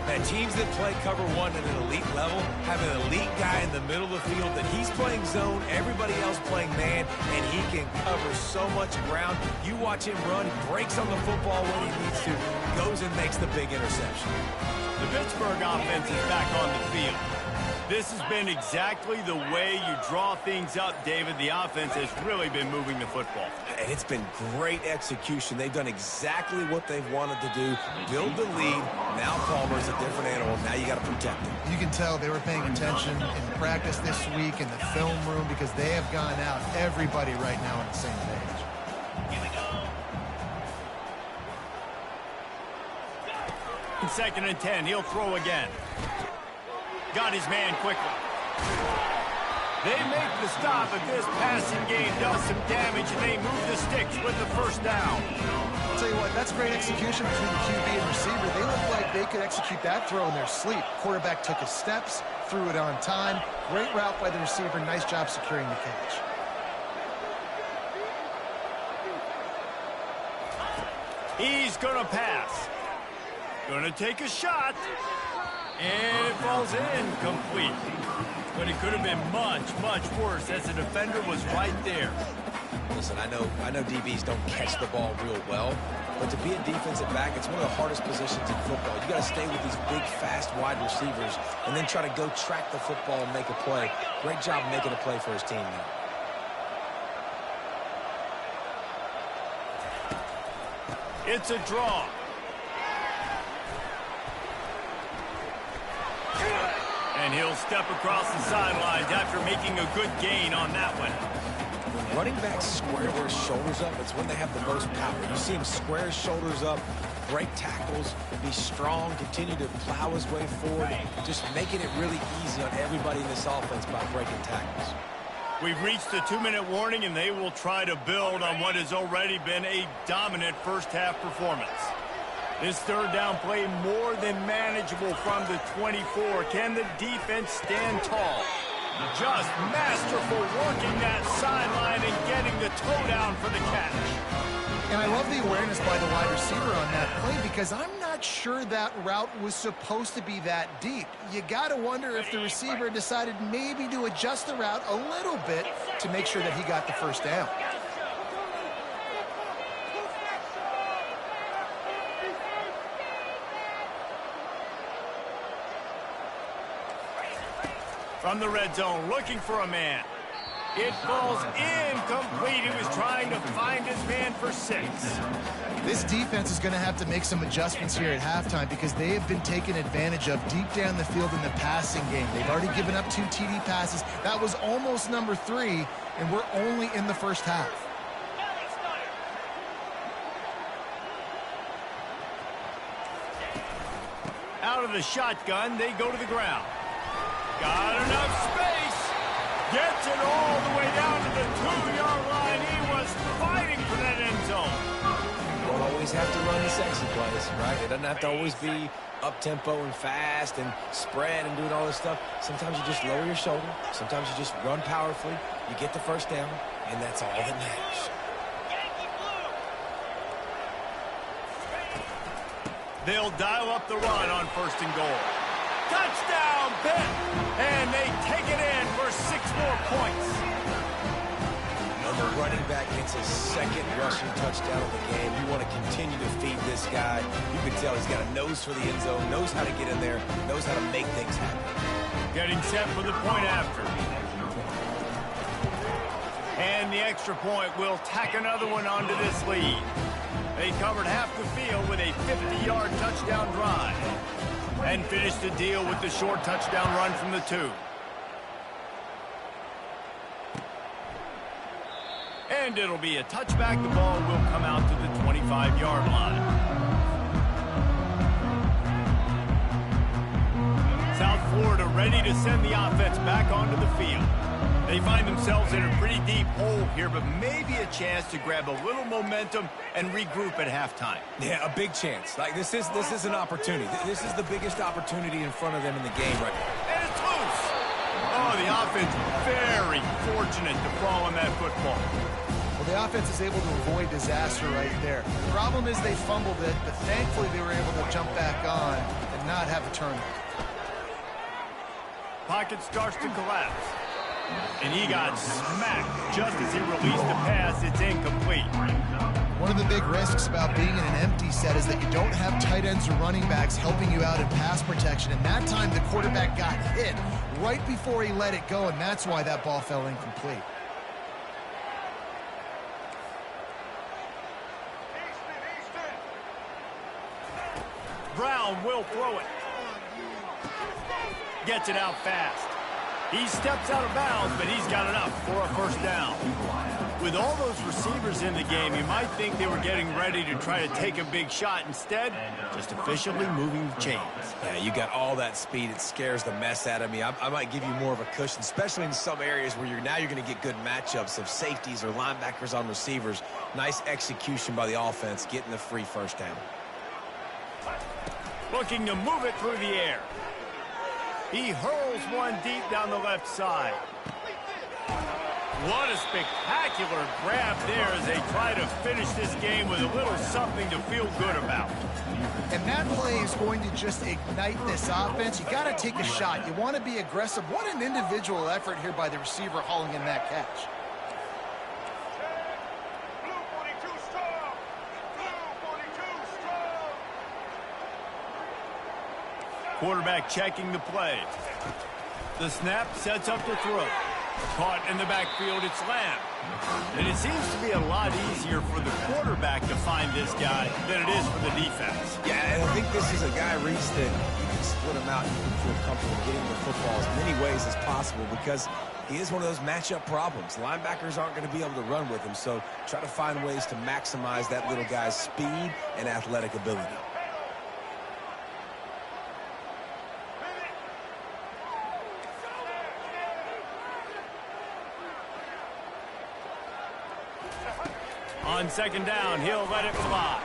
Now, teams that play cover 1 at an elite level have an elite guy in the middle of the field that he's playing zone, everybody else playing man, and he can cover so much ground. You watch him run, he breaks on the football when he needs to, goes and makes the big interception. The Pittsburgh offense is back on the field. This has been exactly the way you draw things up, David. The offense has really been moving the football. And it's been great execution. They've done exactly what they've wanted to do. Build the lead. Now Palmer's a different animal. Now you got to protect him. You can tell they were paying attention in practice this week in the film room because they have gone out, everybody right now on the same page. In 2nd and 10, he'll throw again. Got his man quickly. They make the stop, but this passing game does some damage, and they move the sticks with the first down. I'll tell you what, that's great execution between the QB and receiver. They look like they could execute that throw in their sleep. Quarterback took his steps, threw it on time. Great route by the receiver. Nice job securing the catch. He's going to pass. Going to take a shot. And it falls incomplete. But it could have been much, much worse as the defender was right there. Listen, I know DBs don't catch the ball real well, but to be a defensive back, it's one of the hardest positions in football. You got to stay with these big, fast, wide receivers and then try to go track the football and make a play. Great job making a play for his team there. It's a draw. And he'll step across the sidelines after making a good gain on that one. When running backs square their shoulders up, it's when they have the most power. You see him square his shoulders up, break tackles, be strong, continue to plow his way forward, just making it really easy on everybody in this offense by breaking tackles. We've reached the 2-minute warning, and they will try to build on what has already been a dominant first-half performance. This third down play more than manageable from the 24. Can the defense stand tall? Just masterful working that sideline and getting the toe down for the catch. And I love the awareness by the wide receiver on that play because I'm not sure that route was supposed to be that deep. You got to wonder if the receiver decided maybe to adjust the route a little bit to make sure that he got the first down. From the red zone, looking for a man. It falls incomplete. He was trying to find his man for 6. This defense is going to have to make some adjustments here at halftime because they have been taken advantage of deep down the field in the passing game. They've already given up 2 TD passes. That was almost number 3, and we're only in the first half. Out of the shotgun, they go to the ground. Got enough space. Gets it all the way down to the 2-yard line. He was fighting for that end zone. You don't always have to run the sexy plays, right? It doesn't have to always be up-tempo and fast and spread and doing all this stuff. Sometimes you just lower your shoulder. Sometimes you just run powerfully. You get the first down, and that's all that matters. They'll dial up the run on 1st and goal. Touchdown, Pitt! And they take it in for 6 more points. When the running back gets his 2nd rushing touchdown of the game, you want to continue to feed this guy. You can tell he's got a nose for the end zone, knows how to get in there, knows how to make things happen. Getting set for the point after. And the extra point will tack another one onto this lead. They covered half the field with a 50-yard touchdown drive. And finished the deal with the short touchdown run from the 2. And it'll be a touchback. The ball will come out to the 25-yard line. South Florida ready to send the offense back onto the field. They find themselves in a pretty deep hole here, but maybe a chance to grab a little momentum and regroup at halftime. Yeah, a big chance. Like this is an opportunity. This is the biggest opportunity in front of them in the game right now. And it's loose. Oh, the offense very fortunate to fall on that football. Well, the offense is able to avoid disaster right there. The problem is they fumbled it, but thankfully they were able to jump back on and not have a turnover. Pocket starts to collapse. And he got smacked just as he released the pass. It's incomplete. One of the big risks about being in an empty set is that you don't have tight ends or running backs helping you out in pass protection. And that time the quarterback got hit right before he let it go, and that's why that ball fell incomplete. Brown will throw it. Gets it out fast. He steps out of bounds, but he's got enough for a first down. With all those receivers in the game, you might think they were getting ready to try to take a big shot. Instead, just efficiently moving the chains. Yeah, you got all that speed. It scares the mess out of me. I might give you more of a cushion, especially in some areas where you're going to get good matchups of safeties or linebackers on receivers. Nice execution by the offense, getting the free first down. Looking to move it through the air. He hurls one deep down the left side. What a spectacular grab there as they try to finish this game with a little something to feel good about. And that play is going to just ignite this offense. You got to take a shot. You want to be aggressive. What an individual effort here by the receiver hauling in that catch. Quarterback checking the play. The snap sets up the throw. Caught in the backfield, it's Lamb. And it seems to be a lot easier for the quarterback to find this guy than it is for the defense. Yeah, and I think this is a guy, Reese, that you can split him out and you can feel comfortable getting the football as many ways as possible because he is one of those matchup problems. Linebackers aren't going to be able to run with him, so try to find ways to maximize that little guy's speed and athletic ability. On second down, he'll let it fly.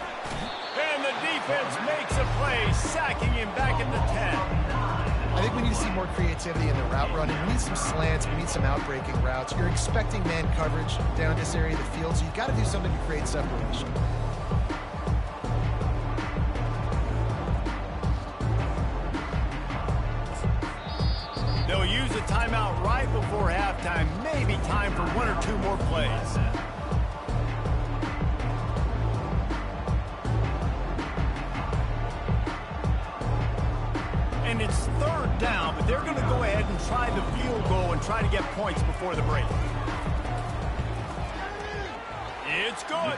And the defense makes a play, sacking him back at the 10. I think we need to see more creativity in the route running. We need some slants. We need some out-breaking routes. You're expecting man coverage down this area of the field, so you've got to do something to create separation. They'll use a timeout right before halftime. Maybe time for one or two more plays. And it's third down, but they're going to go ahead and try the field goal and try to get points before the break. It's good.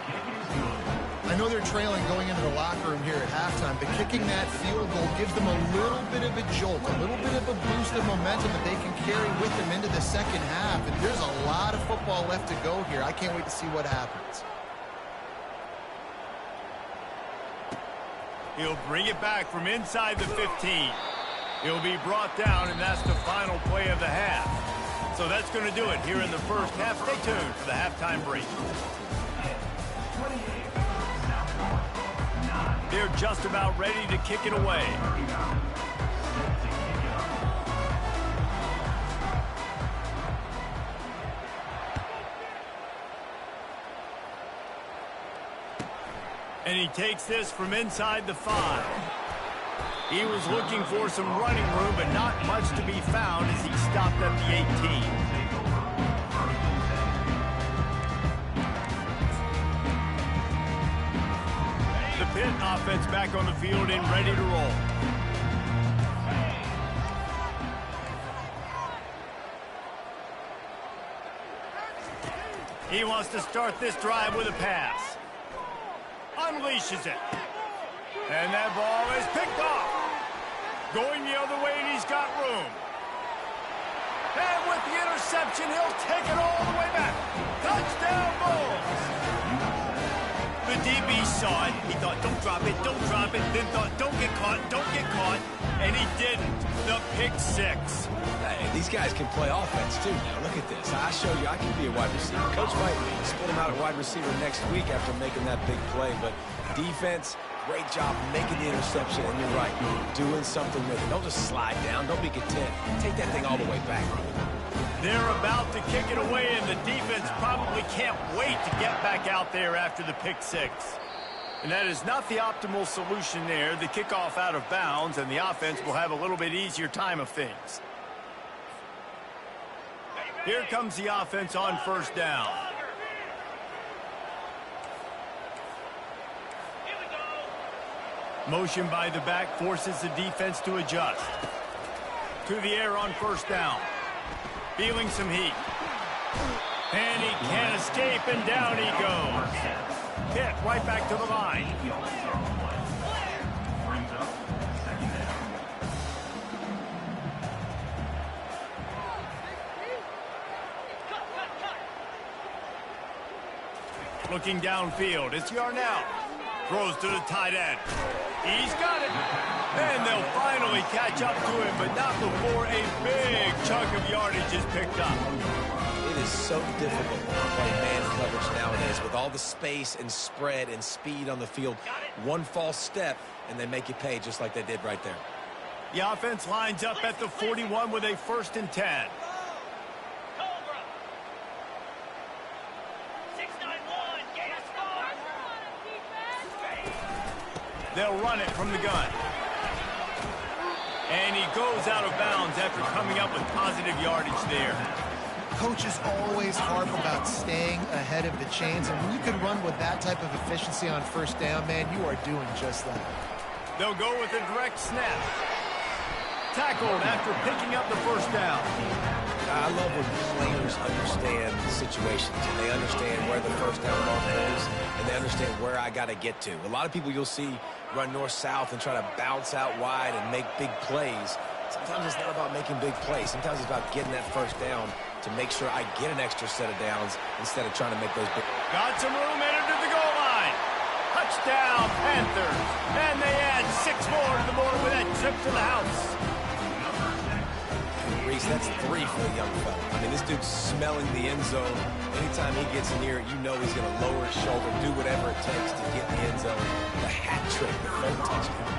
I know they're trailing going into the locker room here at halftime, but kicking that field goal gives them a little bit of a jolt, a little bit of a boost of momentum that they can carry with them into the second half. And there's a lot of football left to go here. I can't wait to see what happens. He'll bring it back from inside the 15. He'll be brought down, and that's the final play of the half. So that's going to do it here in the first half. Stay tuned for the halftime break. They're just about ready to kick it away. And he takes this from inside the 5. He was looking for some running room, but not much to be found as he stopped at the 18. The Pitt offense back on the field and ready to roll. He wants to start this drive with a pass. Unleashes it. And that ball is picked off. Going the other way, and he's got room. And with the interception, he'll take it all the way back. Touchdown, Bulls. The DB saw it. He thought, don't drop it, then thought, don't get caught, and he didn't. The pick 6. Hey, these guys can play offense, too. Now, look at this. I showed you I can be a wide receiver. Coach might split him out at wide receiver next week after making that big play, but defense, great job making the interception, and you're right, doing something with it. Don't just slide down. Don't be content. Take that thing all the way back. They're about to kick it away, and the defense probably can't wait to get back out there after the pick 6. And that is not the optimal solution there. The kickoff out of bounds, and the offense will have a little bit easier time of things. Here comes the offense on first down. Motion by the back forces the defense to adjust. To the air on first down. Feeling some heat. And he can't escape, and down he goes. Pitt right back to the line. Looking downfield, it's Yarnell. Throws to the tight end. He's got it. And they'll finally catch up to him, but not before a big chunk of yardage is picked up. It is so difficult to play man coverage nowadays with all the space and spread and speed on the field. One false step, and they make you pay just like they did right there. The offense lines up at the 41 with a 1st and 10. They'll run it from the gun. And he goes out of bounds after coming up with positive yardage there. Coaches always harp about staying ahead of the chains, and when you can run with that type of efficiency on 1st down, man, you are doing just that. They'll go with a direct snap. Tackled after picking up the 1st down. I love when players understand situations and they understand where the 1st down marker is and they understand where I got to get to. A lot of people you'll see run north-south and try to bounce out wide and make big plays. Sometimes it's not about making big plays. Sometimes it's about getting that 1st down to make sure I get an extra set of downs instead of trying to make those big. Got some room headed to the goal line. Touchdown, Panthers. And they add 6 more to the board with that trip to the house. Reese, that's 3 for the young fella. I mean, this dude's smelling the end zone. Anytime he gets near it, you know he's going to lower his shoulder, do whatever it takes to get in the end zone. The hat trick, the 3rd touchdown.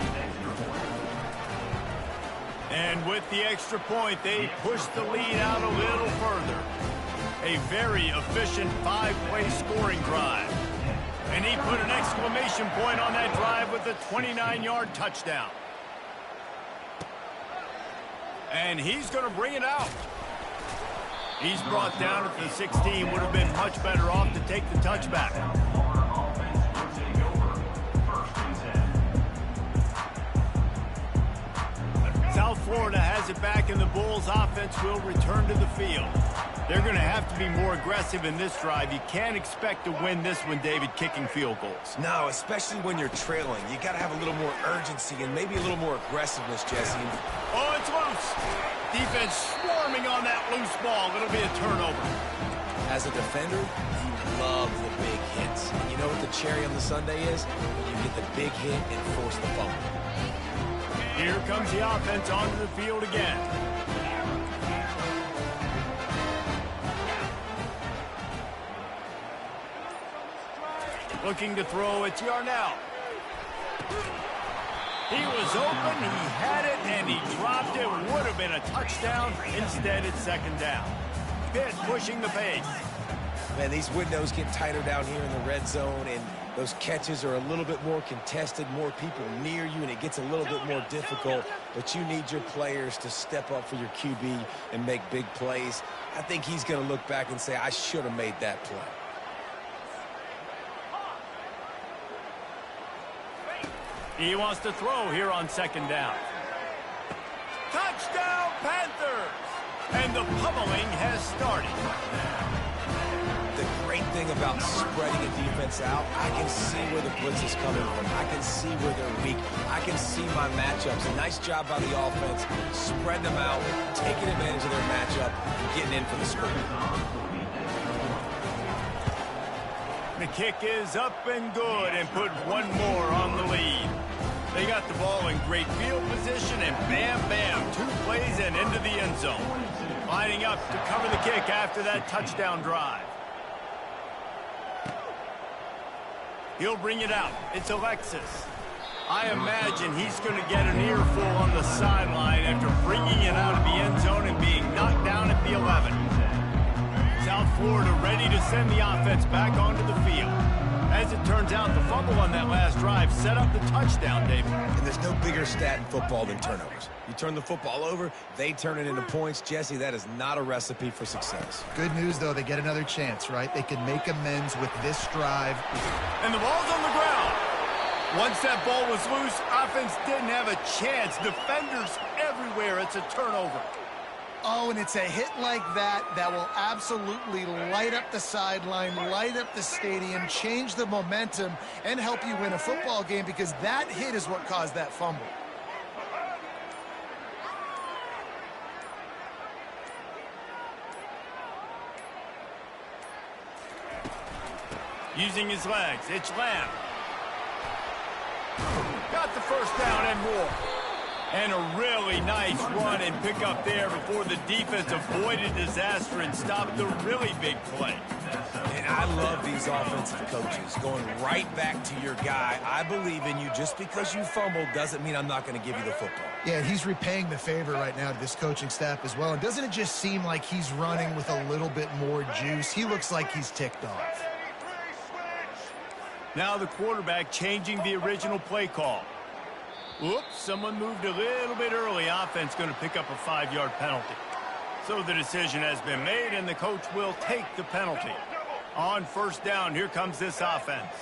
And with the extra point, they push the lead out a little further. A very efficient 5-play scoring drive. And he put an exclamation point on that drive with a 29-yard touchdown. And he's going to bring it out. He's brought down at the 16. Would have been much better off to take the touchback. South Florida has it back, and the Bulls offense will return to the field. They're going to have to be more aggressive in this drive. You can't expect to win this one, David, kicking field goals. No, especially when you're trailing. You got to have a little more urgency and maybe a little more aggressiveness, Jesse. Oh, it's loose. Defense swarming on that loose ball. It'll be a turnover. As a defender, you love the big hits. And you know what the cherry on the sundae is? When you get the big hit and force the fumble. Here comes the offense onto the field again. Looking to throw, it's Yarnell. He was open, he had it, and he dropped it. Would have been a touchdown. Instead, it's 2nd down. Pitt pushing the pace. Man, these windows get tighter down here in the red zone, and those catches are a little bit more contested, more people near you, and it gets a little bit more difficult. But you need your players to step up for your QB and make big plays. I think he's going to look back and say, I should have made that play. He wants to throw here on 2nd down. Touchdown, Panthers! And the pummeling has started. The great thing about spreading a defense out, I can see where the blitz is coming from. I can see where they're weak. I can see my matchups. A nice job by the offense. Spread them out, taking advantage of their matchup, and getting in for the score. The kick is up and good and put 1 more on the lead. They got the ball in great field position, and bam, bam, 2 plays and into the end zone. Lining up to cover the kick after that touchdown drive. He'll bring it out. It's Alexis. I imagine he's going to get an earful on the sideline after bringing it out of the end zone and being knocked down at the 11. South Florida ready to send the offense back onto the field. As it turns out, the fumble on that last drive set up the touchdown, David. And there's no bigger stat in football than turnovers. You turn the football over, they turn it into points. Jesse, that is not a recipe for success. Good news, though, they get another chance, right? They can make amends with this drive. And the ball's on the ground. Once that ball was loose, offense didn't have a chance. Defenders everywhere. It's a turnover. Oh, and it's a hit like that that will absolutely light up the sideline, light up the stadium, change the momentum, and help you win a football game, because that hit is what caused that fumble. Using his legs, it's Lamb. Got the 1st down and more. And a really nice run and pick up there before the defense avoided disaster and stopped the really big play. And I love these offensive coaches going right back to your guy. I believe in you. Just because you fumbled doesn't mean I'm not going to give you the football. Yeah, he's repaying the favor right now to this coaching staff as well. And doesn't it just seem like he's running with a little bit more juice? He looks like he's ticked off. Now the quarterback changing the original play call. Oops, someone moved a little bit early. Offense going to pick up a 5-yard penalty. So the decision has been made, and the coach will take the penalty. On first down, here comes this offense.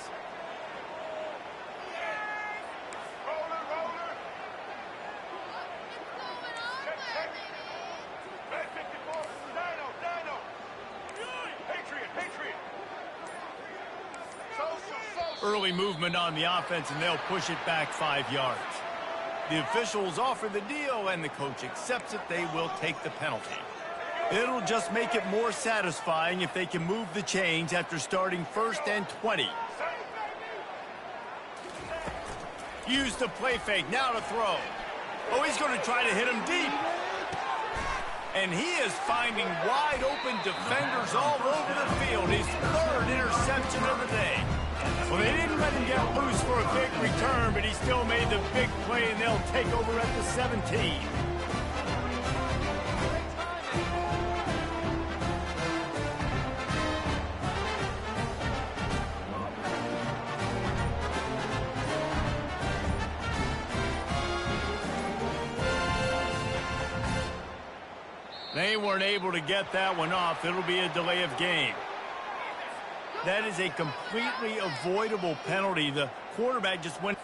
Early movement on the offense, and they'll push it back 5 yards. The officials offer the deal, and the coach accepts it. They will take the penalty. It'll just make it more satisfying if they can move the chains after starting 1st and 20. Use the play fake, now to throw. Oh, he's going to try to hit him deep. And he is finding wide open defenders all over the field. His 3rd interception of the day. Well, they didn't let him get loose for a big return, but he still made the big play, and they'll take over at the 17. They weren't able to get that one off. It'll be a delay of game. That is a completely avoidable penalty. The quarterback just went.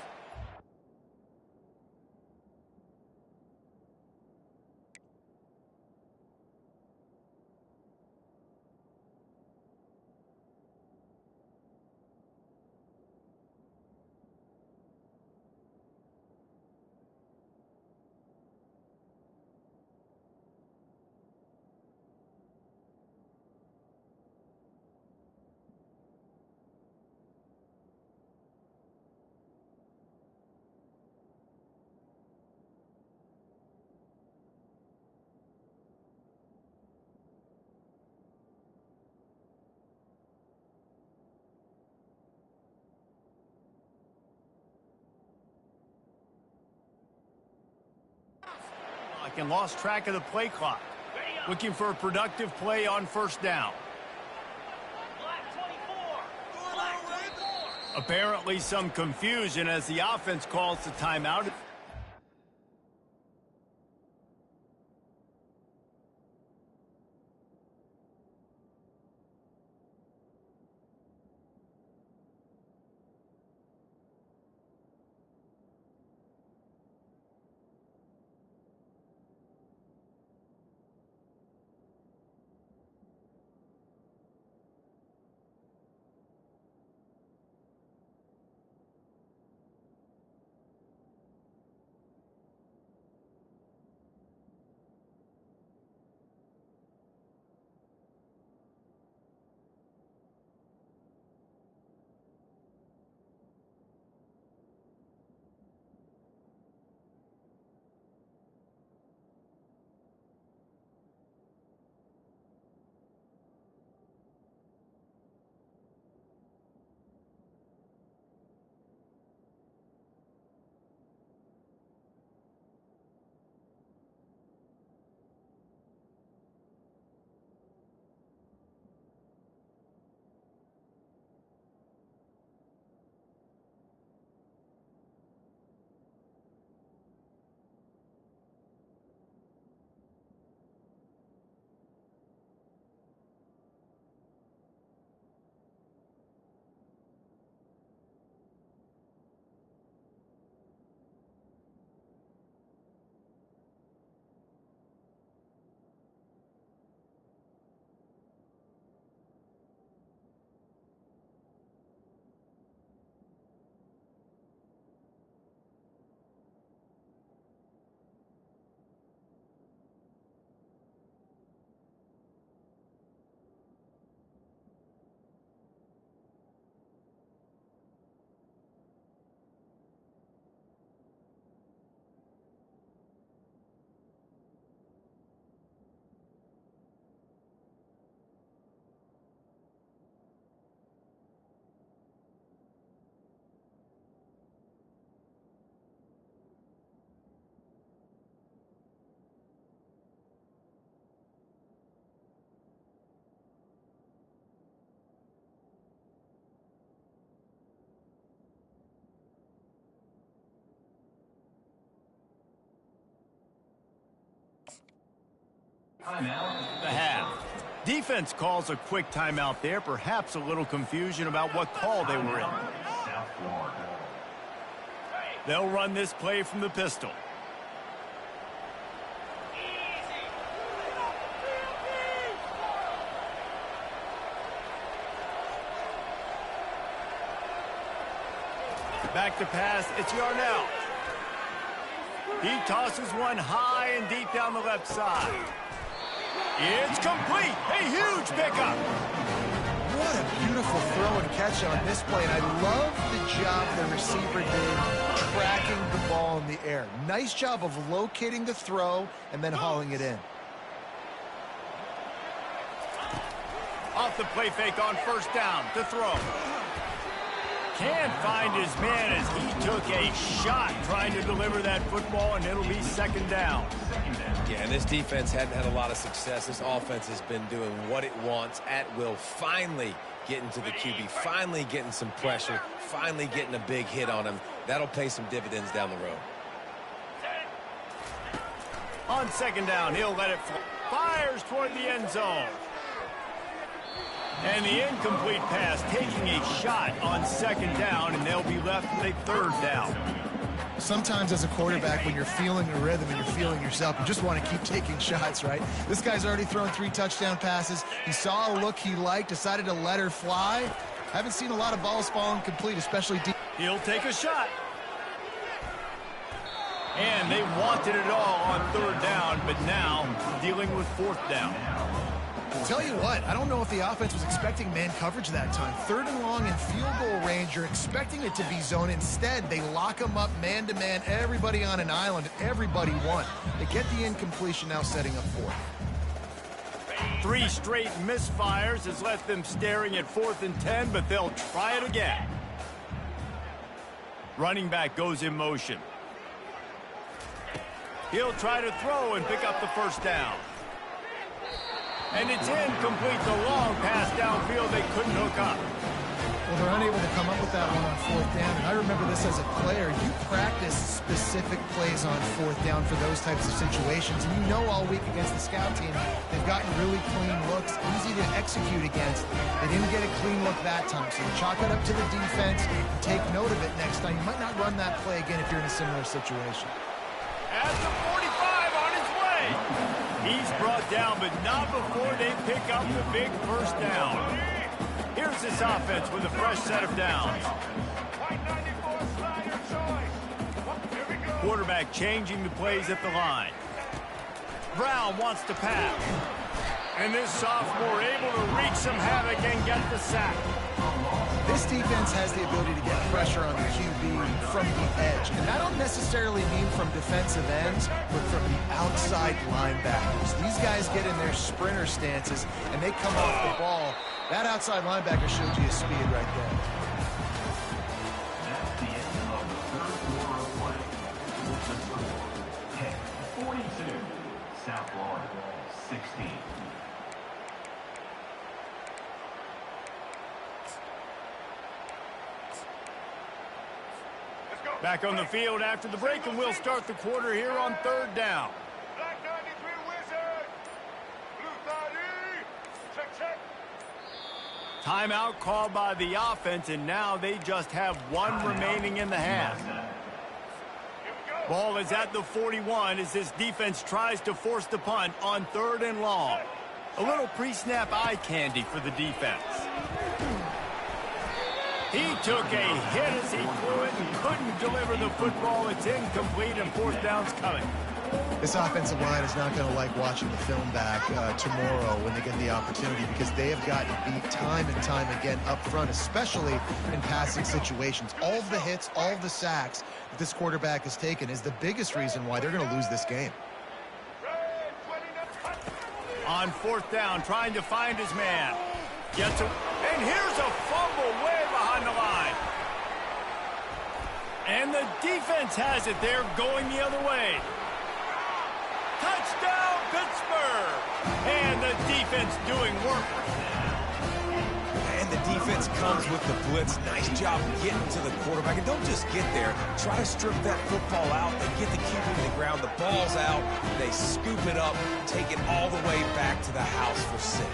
And lost track of the play clock. Looking for a productive play on first down. Apparently some confusion as the offense calls the timeout. The half. Defense calls a quick timeout there, perhaps a little confusion about what call they were in. They'll run this play from the pistol. Back to pass, it's Yarnell. He tosses one high and deep down the left side. It's complete. A huge pickup. What a beautiful throw and catch on this play. And I love the job the receiver did tracking the ball in the air. Nice job of locating the throw and then hauling it in. Off the play fake on first down to throw. Can't find his man as he took a shot trying to deliver that football, and it'll be second down. Yeah, and this defense hadn't had a lot of success. This offense has been doing what it wants at will. Finally getting to the QB, finally getting some pressure, finally getting a big hit on him. That'll pay some dividends down the road. On second down, he'll let it fly. Fires toward the end zone. And the incomplete pass taking a shot on second down, and they'll be left with a third down. Sometimes as a quarterback, when you're feeling the rhythm and you're feeling yourself, you just want to keep taking shots, right? This guy's already thrown 3 touchdown passes. He saw a look he liked, decided to let her fly. Haven't seen a lot of balls falling complete, especially deep. He'll take a shot. And they wanted it all on third down, but now dealing with fourth down. Tell you what, I don't know if the offense was expecting man coverage that time. Third and long in field goal range, you're expecting it to be zone. Instead, they lock them up man-to-man, everybody on an island, everybody won. They get the incompletion, now setting up fourth. 3 straight misfires has left them staring at 4th and 10, but they'll try it again. Running back goes in motion. He'll try to throw and pick up the first down. And it's incomplete. The long pass downfield they couldn't hook up. Well, they're unable to come up with that one on fourth down. And I remember this as a player. You practice specific plays on fourth down for those types of situations. And you know all week against the scout team, they've gotten really clean looks, easy to execute against. They didn't get a clean look that time. So you chalk it up to the defense and take note of it next time. You might not run that play again if you're in a similar situation. At the 45 on his way. He's brought down, but not before they pick up the big first down. Here's this offense with a fresh set of downs. Quarterback changing the plays at the line. Brown wants to pass. And this sophomore able to wreak some havoc and get the sack. This defense has the ability to get pressure on the QB from the edge. And I don't necessarily mean from defensive ends, but from the outside linebackers. These guys get in their sprinter stances, and they come off the ball. That outside linebacker showed you his speed right there. That's the end of the third quarter of play. With the score, 10-42, South Florida, 16. Back on the field after the break, and we'll start the quarter here on third down. Black 93 Wizard. Blue 30. Check, check. Timeout called by the offense, and now they just have 1 remaining in the half. Ball is at the 41 as this defense tries to force the punt on third and long. A little pre-snap eye candy for the defense. He took a hit as he threw it and couldn't deliver the football. It's incomplete, and fourth down's coming. This offensive line is not going to like watching the film back tomorrow when they get the opportunity, because they have gotten beat time and time again up front, especially in passing situations. All of the hits, all of the sacks that this quarterback has taken is the biggest reason why they're going to lose this game. On fourth down, trying to find his man. Gets it, and here's a fumble way behind the line. And the defense has it there, going the other way. Touchdown, Pittsburgh! And the defense doing work. And the defense comes with the blitz. Nice job getting to the quarterback. And don't just get there. Try to strip that football out. They get the QB to the ground. The ball's out. They scoop it up, take it all the way back to the house for 6.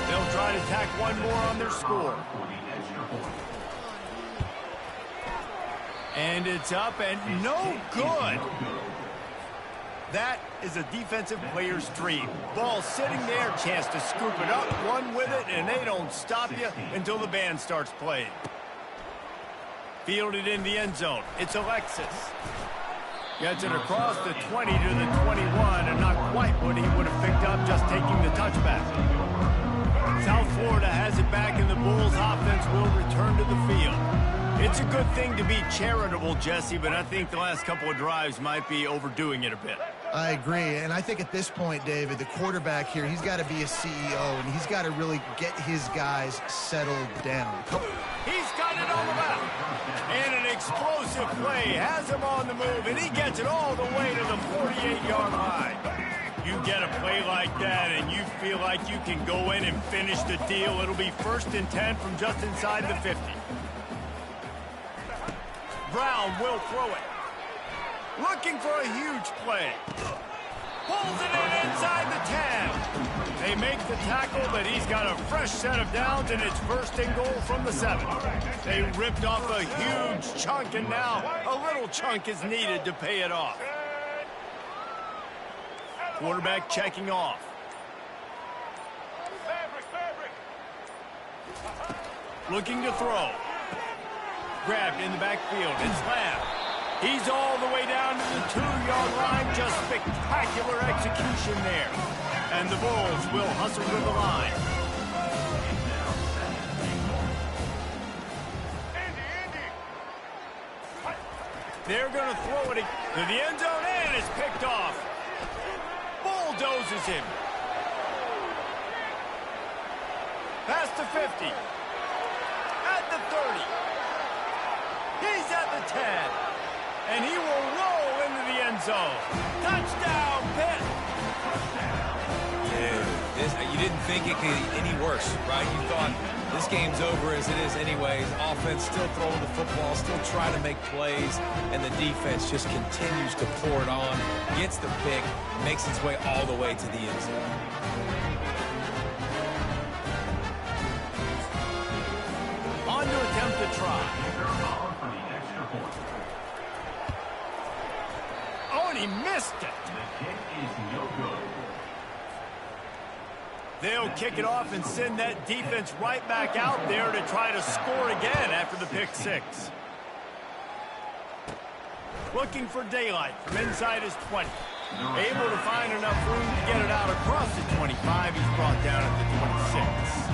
They'll try to tack one more on their score. And it's up and no good. That is a defensive player's dream. Ball sitting there, chance to scoop it up, run with it, and they don't stop you until the band starts playing. Fielded in the end zone. It's Alexis. Gets it across the 20 to the 21, and not quite what he would have picked up just taking the touchback. South Florida has it back, and the Bulls offense will return to the field. It's a good thing to be charitable, Jesse, but I think the last couple of drives might be overdoing it a bit. I agree, and I think at this point, David, the quarterback here, he's got to be a CEO, and he's got to really get his guys settled down. He's got it on the map. And an explosive play has him on the move, and he gets it all the way to the 48-yard line. You get a play like that, and you feel like you can go in and finish the deal. It'll be 1st and 10 from just inside the 50. Brown will throw it. Looking for a huge play. Pulls it in inside the 10. They make the tackle, but he's got a fresh set of downs, and it's 1st and goal from the 7. They ripped off a huge chunk, and now a little chunk is needed to pay it off. Quarterback checking off. Looking to throw. Grabbed in the backfield. It's Lamb. He's all the way down to the 2-yard line. Just spectacular execution there. And the Bulls will hustle to the line. They're going to throw it to the end zone, and it's picked off. Bulldozes him. Past the 50. At the 30. He's at the 10. And he will roll into the end zone. Touchdown, Pitt. Dude, you didn't think it could get any worse, right? You thought this game's over as it is anyways. Offense still throwing the football, still trying to make plays, and the defense just continues to pour it on, gets the pick, makes its way all the way to the end zone. On to attempt to try. Oh, and he missed it. They'll kick it off and send that defense right back out there to try to score again after the pick 6. Looking for daylight from inside his 20. Able to find enough room to get it out across the 25. He's brought down at the 26.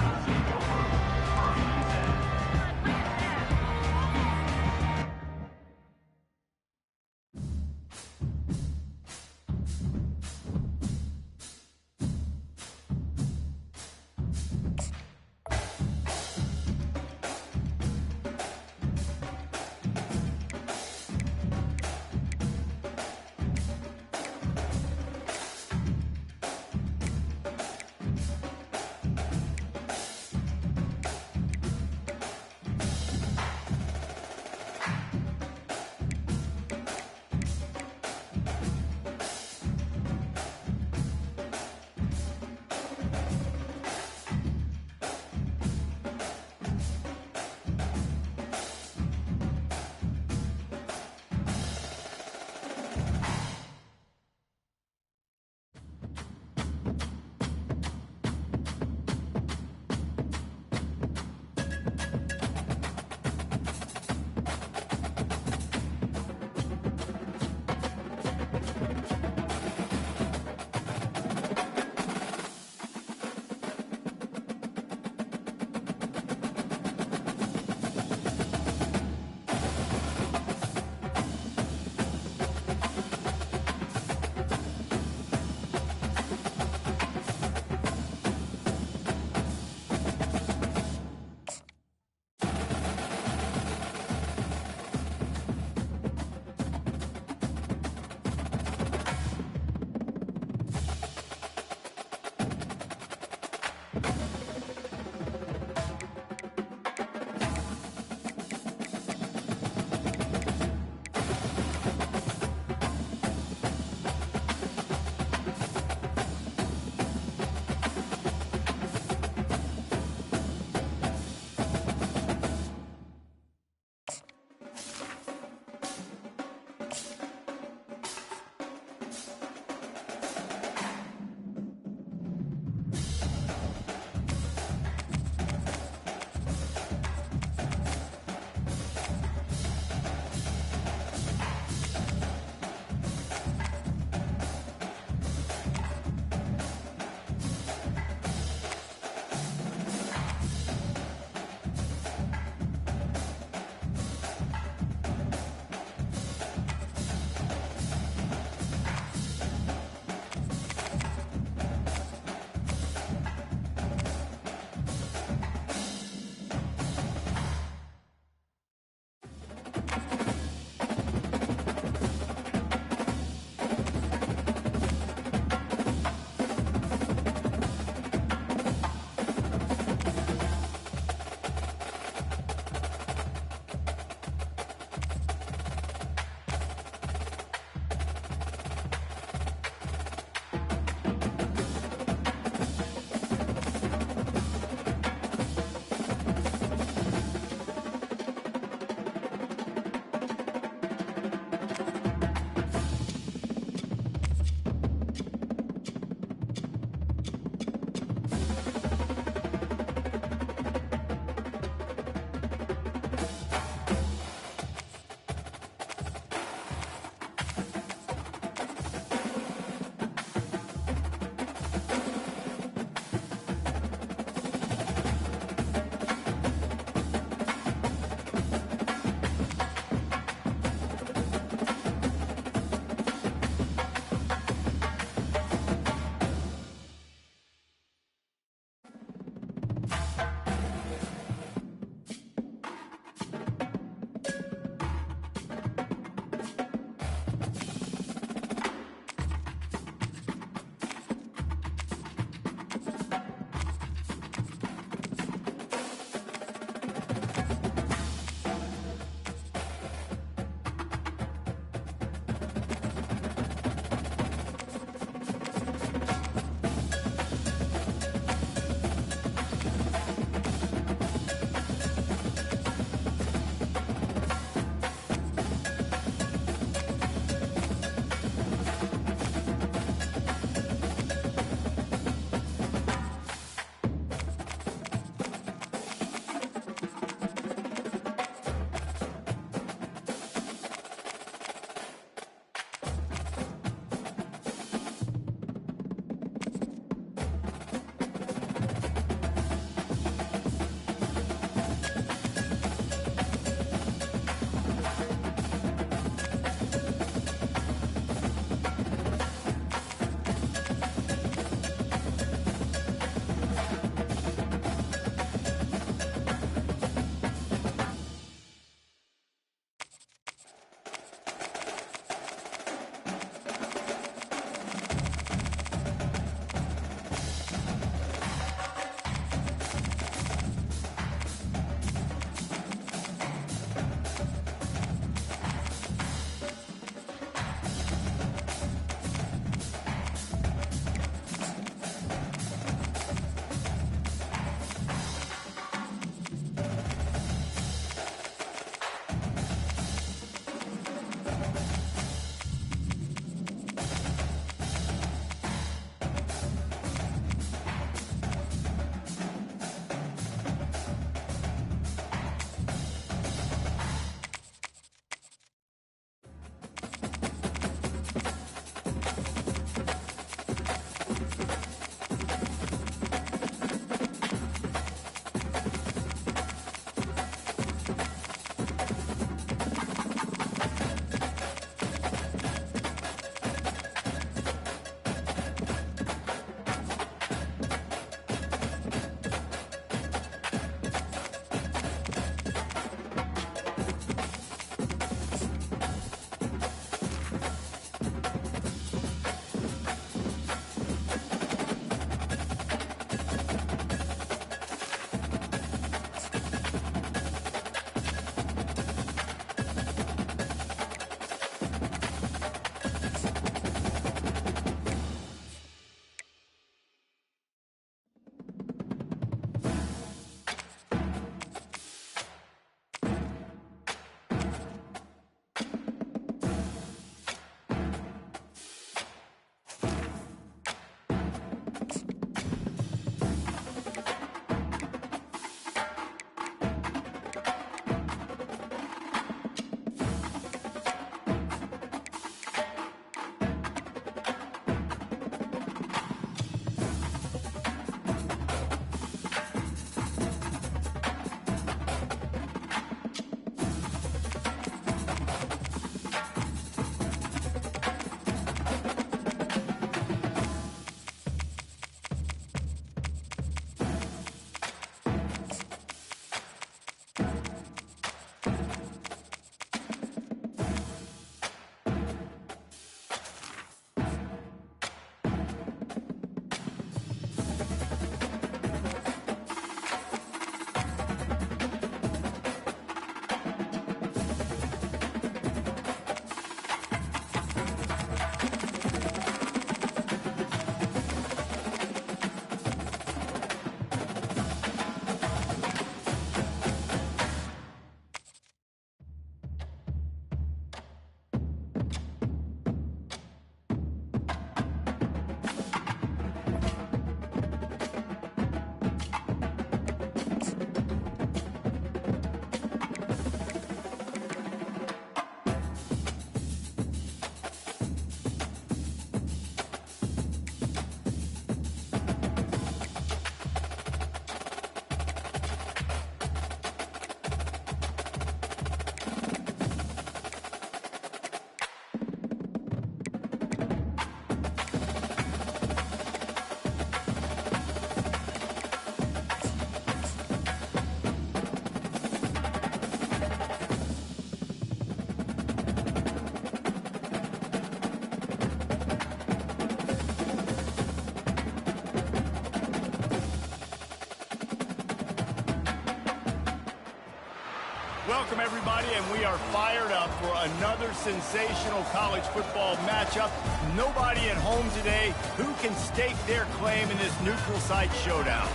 Welcome, everybody, and we are fired up for another sensational college football matchup. Nobody at home today who can stake their claim in this neutral site showdown.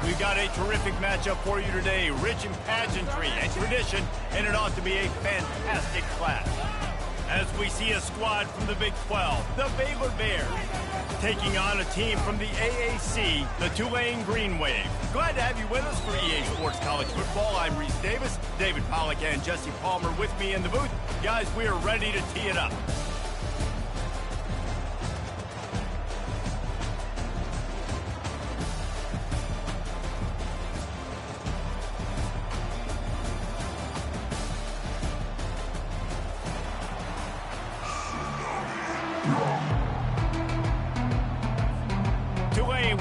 We've got a terrific matchup for you today, rich in pageantry and tradition, and it ought to be a fantastic clash. As we see a squad from the Big 12, the Baylor Bears, taking on a team from the AAC, the Tulane Green Wave. Glad to have you with us for EA Sports College Football. I'm Reese Davis, David Pollack and Jesse Palmer with me in the booth. Guys, we are ready to tee it up.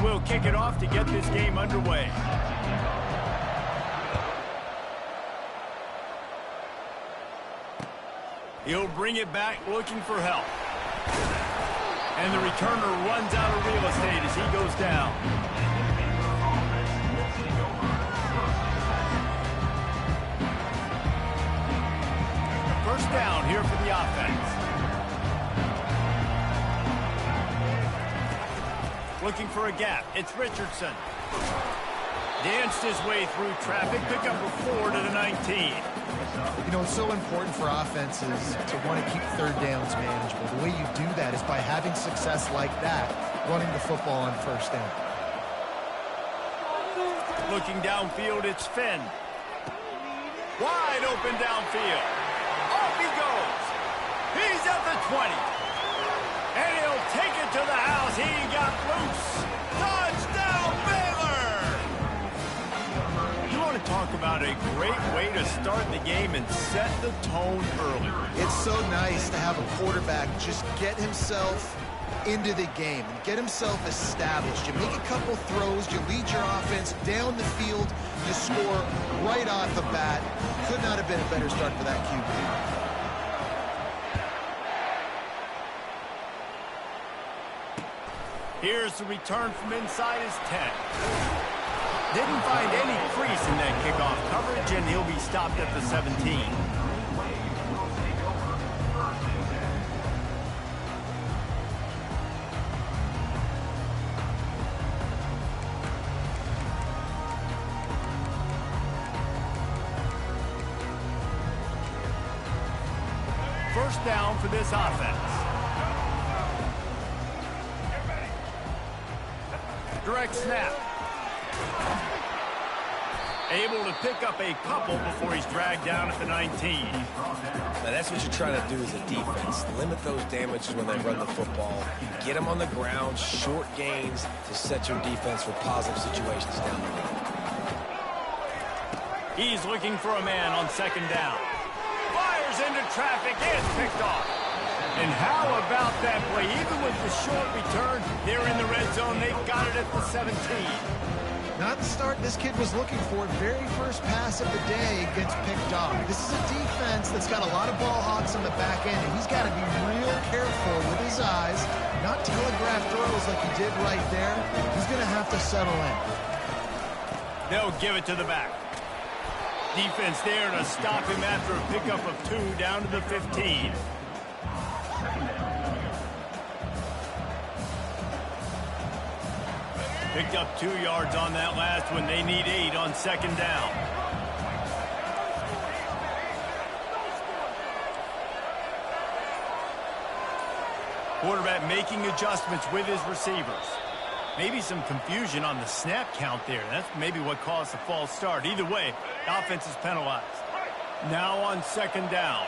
Will kick it off to get this game underway. He'll bring it back looking for help. And the returner runs out of real estate as he goes down. First down here for the offense. Looking for a gap. It's Richardson. Danced his way through traffic. Pick up a 4 to the 19. You know, it's so important for offenses to want to keep third downs manageable. The way you do that is by having success like that, running the football on first down. Looking downfield, it's Finn. Wide open downfield. Off he goes. He's at the 20. And he'll take it to the house. He got loose. Touchdown, Baylor! You want to talk about a great way to start the game and set the tone early. It's so nice to have a quarterback just get himself into the game and get himself established. You make a couple throws, you lead your offense down the field, you score right off the bat. Could not have been a better start for that QB. Here's the return from inside his 10. Didn't find any crease in that kickoff coverage, and he'll be stopped at the 17. First down for this offense. Direct snap. Able to pick up a couple before he's dragged down at the 19. Now that's what you're trying to do as a defense. Limit those damages when they run the football. Get them on the ground, short gains to set your defense for positive situations down the road. He's looking for a man on second down. Fires into traffic. It's picked off. And how about that play? Even with the short return, they're in the red zone. They've got it at the 17. Not the start this kid was looking for. Very first pass of the day gets picked off. This is a defense that's got a lot of ball hawks on the back end, and he's got to be real careful with his eyes, not telegraph throws like he did right there. He's going to have to settle in. They'll give it to the back. Defense there to stop him after a pickup of 2 down to the 15. Picked up 2 yards on that last one. They need 8 on second down. Quarterback making adjustments with his receivers. Maybe some confusion on the snap count there. That's maybe what caused the false start. Either way, the offense is penalized. Now on second down.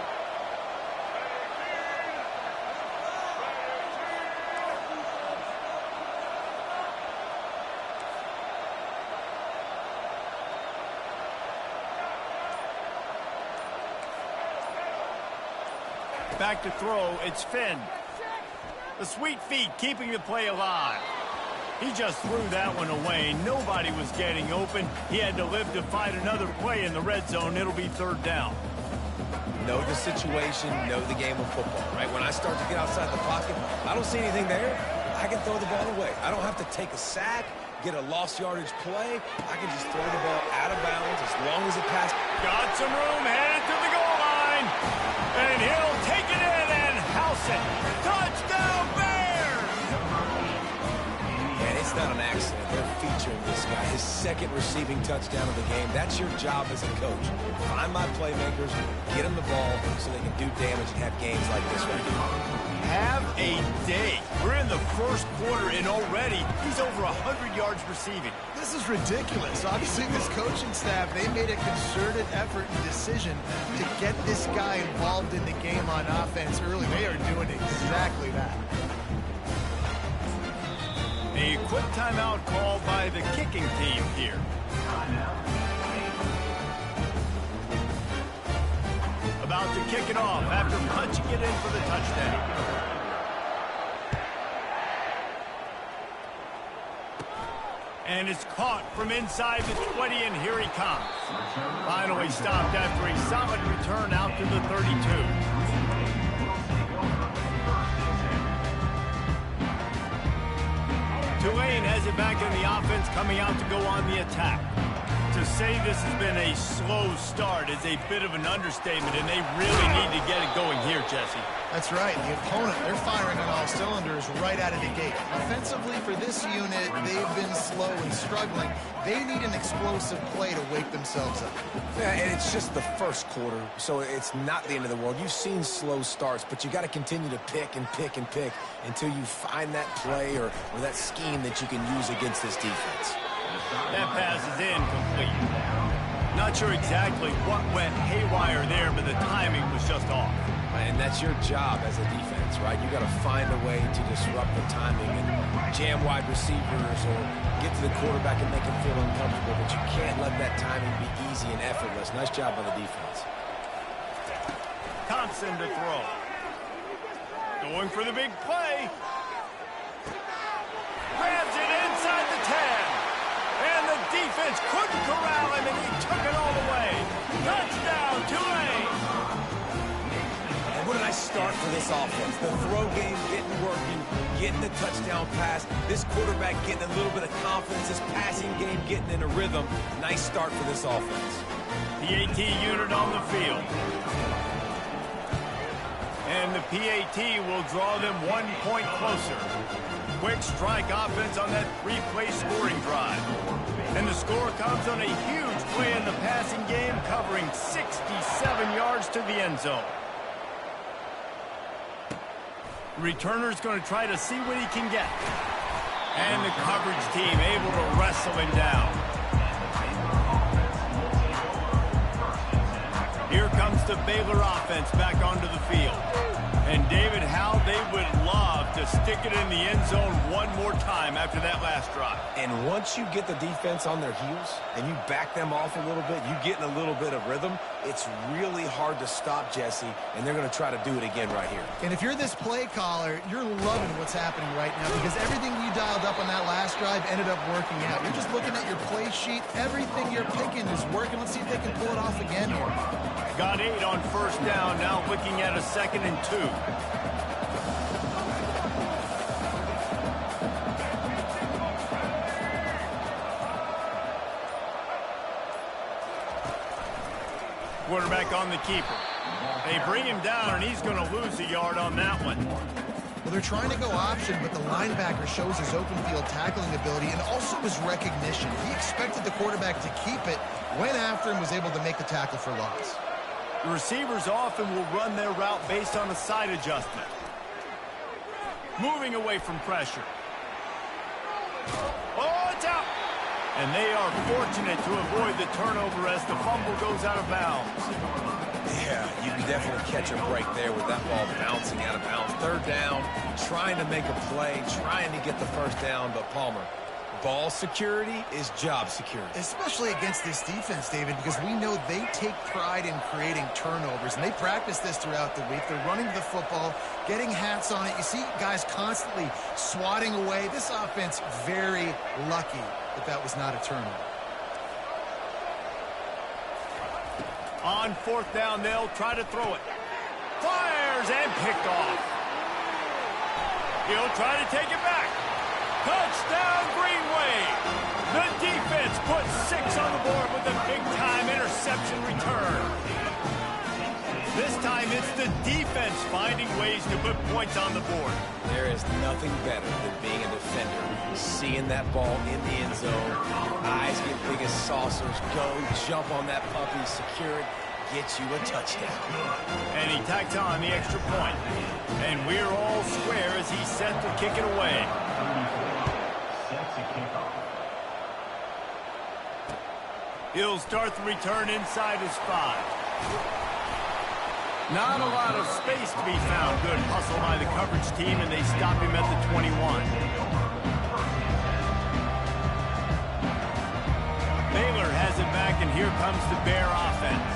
Back to throw, it's Finn. The sweet feet keeping the play alive. He just threw that one away. Nobody was getting open. He had to live to fight another play in the red zone. It'll be third down. Know the situation, know the game of football, right? When I start to get outside the pocket, I don't see anything there. I can throw the ball away. I don't have to take a sack, get a lost yardage play. I can just throw the ball out of bounds as long as it passes. got some room, headed to the goal line. And he'll take it in and house it. Touchdown, Bears! And it's not an accident. They're featuring this guy. His second receiving touchdown of the game. That's your job as a coach. Find my playmakers, get them the ball so they can do damage and have games like this right now. Have a day. We're in the first quarter, and already he's over 100 yards receiving. This is ridiculous. Obviously, this coaching staff, they made a concerted effort and decision to get this guy involved in the game on offense early. They are doing exactly that. A quick timeout called by the kicking team here. About to kick it off after punching it in for the touchdown. And it's caught from inside the 20, and here he comes. Finally stopped after a solid return out to the 32. Tulane has it back in the offense, coming out to go on the attack. To say this has been a slow start is a bit of an understatement, and they really need to get it going here, Jesse. That's right. The opponent, they're firing on all cylinders right out of the gate. Offensively, for this unit, they've been slow and struggling. They need an explosive play to wake themselves up. Yeah, and it's just the first quarter, so it's not the end of the world. You've seen slow starts, but you got to continue to pick and pick and pick until you find that play or that scheme that you can use against this defense. That pass is incomplete. Not sure exactly what went haywire there, but the timing was just off. And that's your job as a defense, right? You got to find a way to disrupt the timing and jam wide receivers or get to the quarterback and make him feel uncomfortable, but you can't let that timing be easy and effortless. Nice job by the defense. Thompson to throw. Going for the big play. Grabs it inside the 10. And the defense couldn't corral him, and he took it all the way. Touchdown, Tulane! And what a nice start for this offense. The throw game getting working, getting the touchdown pass. This quarterback getting a little bit of confidence. This passing game getting in a rhythm. Nice start for this offense. PAT unit on the field. And the PAT will draw them 1 point closer. Quick strike offense on that 3-play scoring drive. And the score comes on a huge play in the passing game, covering 67 yards to the end zone. Returner's going to try to see what he can get. And the coverage team able to wrestle him down. Here comes the Baylor offense back onto the field. And David, how they would love to stick it in the end zone one more time after that last drive. And once you get the defense on their heels and you back them off a little bit, you get in a little bit of rhythm, it's really hard to stop, Jesse, and they're going to try to do it again right here. And if you're this play caller, you're loving what's happening right now because everything you dialed up on that last drive ended up working out. You're just looking at your play sheet. Everything you're picking is working. Let's see if they can pull it off again here. Got 8 on first down, now looking at a 2nd and 2. Quarterback on the keeper. They bring him down, and he's going to lose a yard on that one. Well, they're trying to go option, but the linebacker shows his open field tackling ability and also his recognition. He expected the quarterback to keep it, went after him, was able to make the tackle for loss. The receivers often will run their route based on a side adjustment. Moving away from pressure. Oh, it's out! And they are fortunate to avoid the turnover as the fumble goes out of bounds. Yeah, you can definitely catch a break there with that ball bouncing out of bounds. 3rd down, trying to make a play, trying to get the first down, but Palmer, ball security is job security. Especially against this defense, David, because we know they take pride in creating turnovers, and they practice this throughout the week. They're running the football, getting hats on it. You see guys constantly swatting away. This offense very lucky that that was not a turnover. On 4th down, they'll try to throw it. Fires and picked off. He'll try to take it back. Touchdown, Green Wave. The defense puts 6 on the board with a big-time interception return. return. This time it's the defense finding ways to put points on the board. There is nothing better than being a defender. Seeing that ball in the end zone, your eyes get big as saucers. Go, jump on that puppy, secure it, get you a touchdown. And he tacks on the extra point. And we're all square as he's set to kick it away. Sets a kickoff. He'll start the return inside his 5. Not a lot of space to be found. Good hustle by the coverage team, and they stop him at the 21. Baylor has it back, and here comes the Bear offense.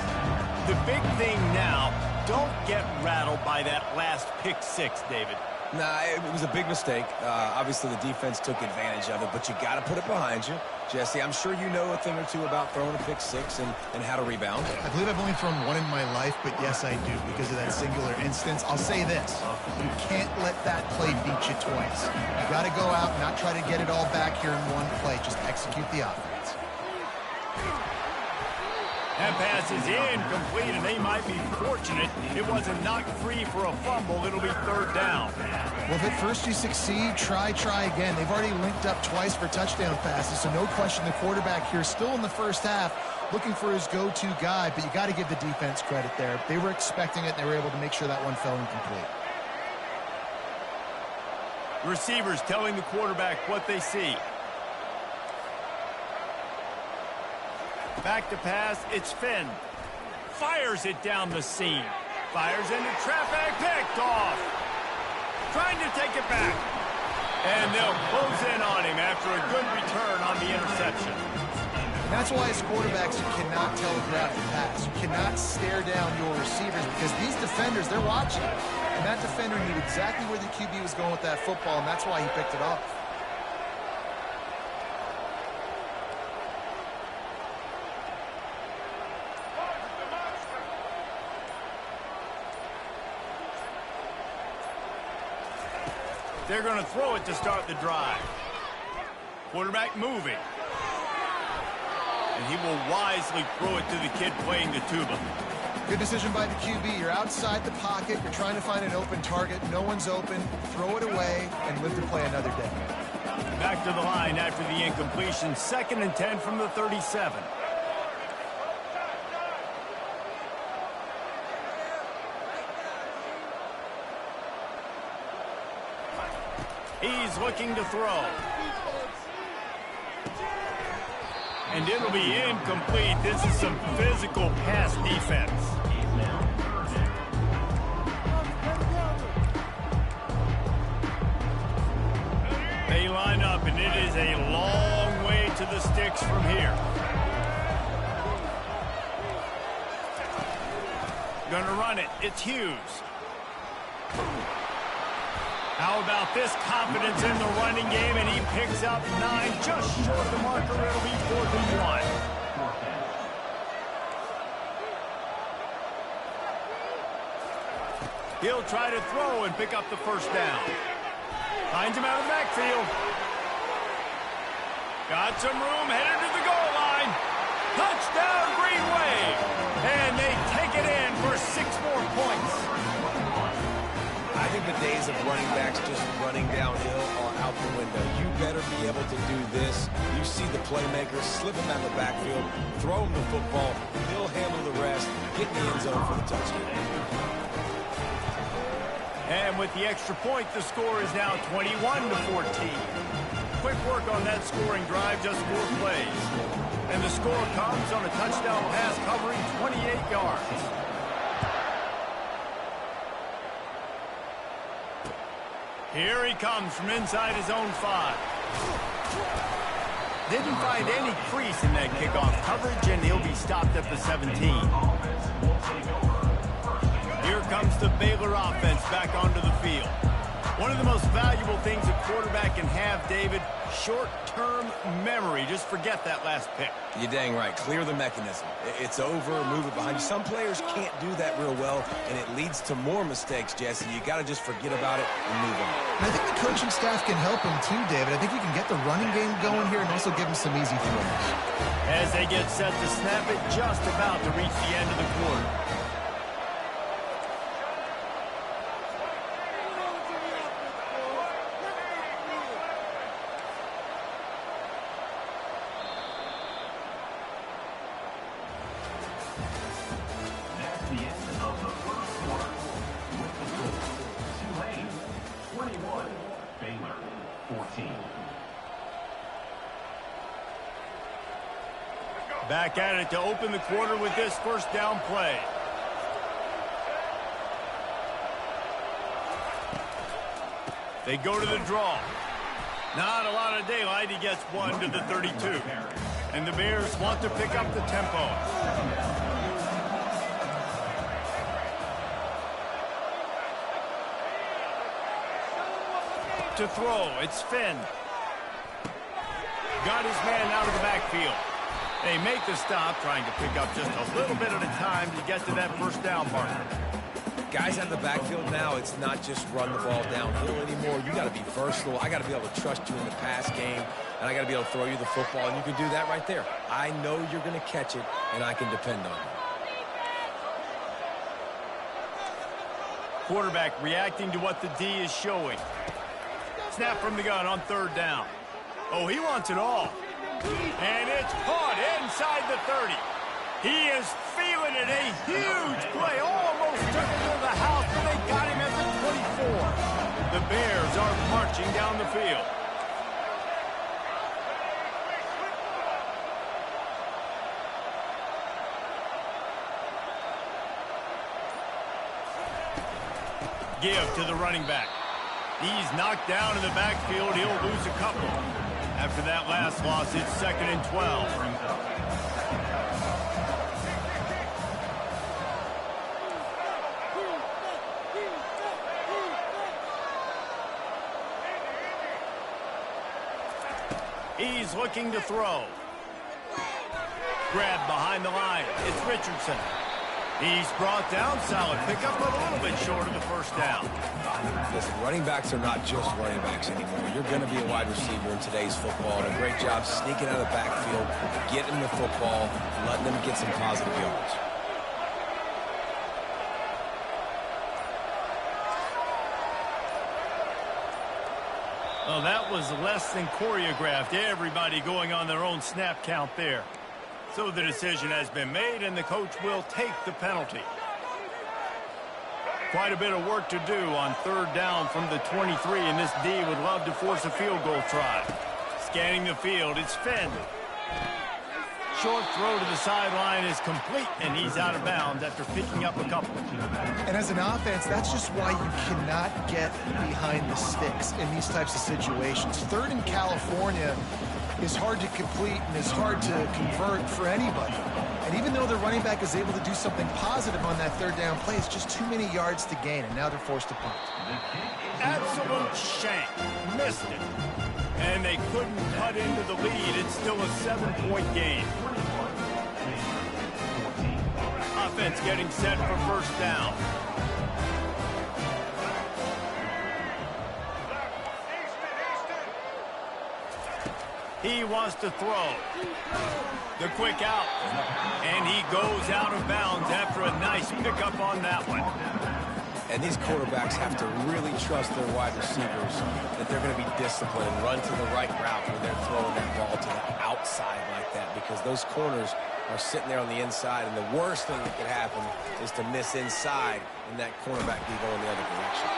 The big thing now, don't get rattled by that last pick 6, David. Nah, it was a big mistake. Obviously, the defense took advantage of it, but you got to put it behind you. Jesse, I'm sure you know a thing or two about throwing a pick 6 and how to rebound. I believe I've only thrown one in my life, but yes, I do, because of that singular instance. I'll say this. You can't let that play beat you twice. You got to go out and not try to get it all back here in one play. Just execute the offense. That pass is incomplete, and they might be fortunate it wasn't knocked free for a fumble. It'll be 3rd down. Well, if at first you succeed, try again. They've already linked up twice for touchdown passes, so no question the quarterback here still in the first half looking for his go-to guy, but you got to give the defense credit there. They were expecting it, and they were able to make sure that one fell incomplete. Receivers telling the quarterback what they see. Back to pass, it's Finn. Fires it down the seam. Fires into traffic, picked off. Trying to take it back. And they'll close in on him after a good return on the interception. And that's why as quarterbacks, you cannot telegraph the pass. You cannot stare down your receivers because these defenders, they're watching. And that defender knew exactly where the QB was going with that football, and that's why he picked it off. They're going to throw it to start the drive. Quarterback moving. And he will wisely throw it to the kid playing the tuba. Good decision by the QB. You're outside the pocket. You're trying to find an open target. No one's open. Throw it away and live to play another day. Back to the line after the incompletion. 2nd and 10 from the 37. He's looking to throw. And it'll be incomplete. This is some physical pass defense. They line up, and it is a long way to the sticks from here. Gonna run it. It's Hughes. How about this confidence in the running game, and he picks up 9, just short of the marker. It'll be 4th and 1. He'll try to throw and pick up the first down. Finds him out of the backfield. Got some room, headed to the goal line. Touchdown, Green Wave. And they take it in for 6 more points. I think the days of running backs just running downhill are out the window. You better be able to do this. You see the playmakers slip him out of the backfield, throw him the football, he'll handle the rest, get in the end zone for the touchdown. And with the extra point, the score is now 21-14. Quick work on that scoring drive, just 4 plays. And the score comes on a touchdown pass covering 28 yards. Here he comes from inside his own 5. Didn't find any crease in that kickoff coverage, and he'll be stopped at the 17. Here comes the Baylor offense back onto the field. One of the most valuable things a quarterback can have, David, short-term memory. Just forget that last pick. You're dang right. Clear the mechanism. It's over, move it behind you. Some players can't do that real well, and it leads to more mistakes, Jesse. You got to just forget about it and move on. And I think the coaching staff can help him too, David. I think you can get the running game going here and also give him some easy throws. As they get set to snap it, just about to reach the end of the quarter. That's the end of the first quarter. With the score, Tulane 21, Baylor 14. Back at it to open the quarter with this first down play. They go to the draw. Not a lot of daylight. He gets one to the 32. And the Bears want to pick up the tempo. To throw, it's Finn. Got his man out of the backfield. They make the stop, trying to pick up just a little bit at a time to get to that first down marker. Guys out of the backfield now, it's not just run the ball downhill anymore. You got to be versatile. I got to be able to trust you in the pass game, and I got to be able to throw you the football, and you can do that right there. I know you're going to catch it, and I can depend on you. Quarterback reacting to what the D is showing. Snap from the gun on third down. Oh, he wants it all. And it's caught inside the 30. He is feeling it. A huge play. Almost took him to the house, but they got him at the 24. The Bears are marching down the field. Give to the running back. He's knocked down in the backfield. He'll lose a couple. After that last loss, it's 2nd and 12. He's looking to throw. Grab behind the line. It's Richardson. He's brought down. Solid pickup, but a little bit short of the first down. Listen, running backs are not just running backs anymore. You're going to be a wide receiver in today's football. And a great job sneaking out of the backfield, getting the football, letting them get some positive yards. Well, that was less than choreographed. Everybody going on their own snap count there. So the decision has been made, and the coach will take the penalty. Quite a bit of work to do on third down from the 23, and this D would love to force a field goal try. Scanning the field, it's Finn. Short throw to the sideline is complete, and he's out of bounds after picking up a couple. And as an offense, that's just why you cannot get behind the sticks in these types of situations. Third in California is hard to complete and is hard to convert for anybody. And even though the running back is able to do something positive on that third down play, it's just too many yards to gain, and now they're forced to punt. Absolute shank. Missed it. And they couldn't cut into the lead. It's still a 7-point game. Offense getting set for first down. He wants to throw. The quick out. And he goes out of bounds after a nice pickup on that one. And these quarterbacks have to really trust their wide receivers that they're going to be disciplined, run to the right route when they're throwing that ball to the outside like that, because those corners are sitting there on the inside, and the worst thing that could happen is to miss inside and that cornerback be going the other direction.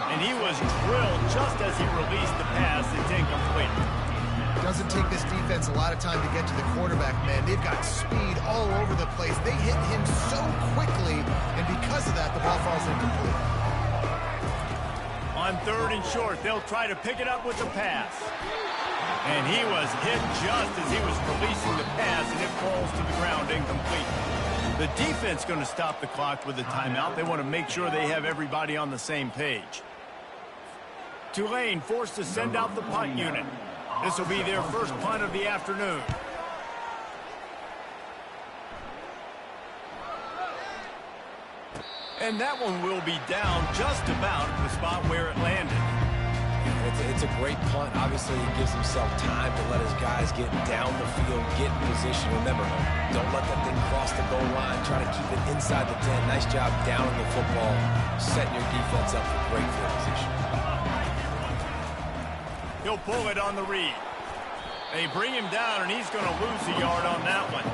And he was drilled just as he released the pass. It's incomplete. Doesn't take this defense a lot of time to get to the quarterback, man. They've got speed all over the place. They hit him so quickly, and because of that, the ball falls incomplete. On third and short, they'll try to pick it up with the pass. And he was hit just as he was releasing the pass, and it falls to the ground incomplete. The defense going to stop the clock with a timeout. They want to make sure they have everybody on the same page. Tulane forced to send out the punt unit. This will be their first punt of the afternoon. And that one will be down just about at the spot where it landed. It's a great punt. Obviously, he gives himself time to let his guys get down the field, get in position. Remember, don't let that thing cross the goal line. Try to keep it inside the 10. Nice job down in the football, setting your defense up for great field position. He'll pull it on the read. They bring him down, and he's going to lose a yard on that one.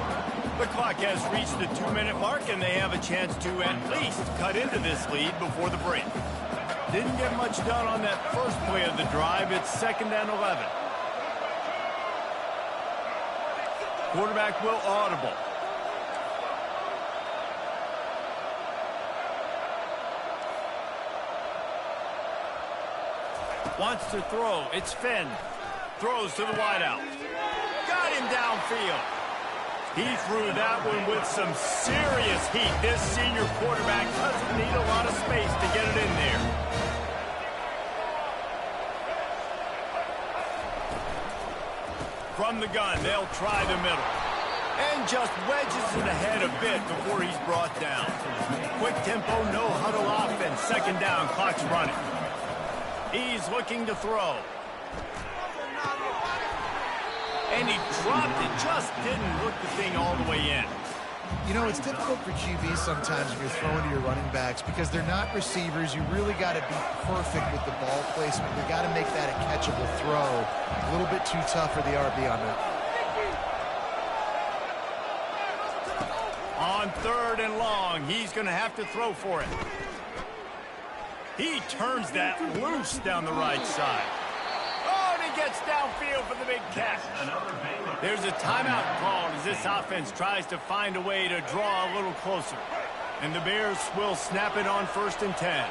The clock has reached the 2-minute mark, and they have a chance to at least cut into this lead before the break. Didn't get much done on that first play of the drive. It's 2nd and 11. Quarterback will audible. Wants to throw. It's Finn. Throws to the wideout. Got him downfield. He threw that one with some serious heat. This senior quarterback doesn't need a lot of space to get it in there. From the gun, they'll try the middle. And just wedges it ahead a bit before he's brought down. Quick tempo, no huddle offense. 2nd down, clock's running. He's looking to throw. And he dropped it, just didn't look the thing all the way in. You know, it's difficult for QBs sometimes when you're throwing to your running backs because they're not receivers. You really got to be perfect with the ball placement. You got to make that a catchable throw. A little bit too tough for the RB on that. On 3rd and long, he's going to have to throw for it. He turns that loose down the right side. Oh, and he gets downfield for the big catch. There's a timeout called as this offense tries to find a way to draw a little closer. And the Bears will snap it on 1st and 10.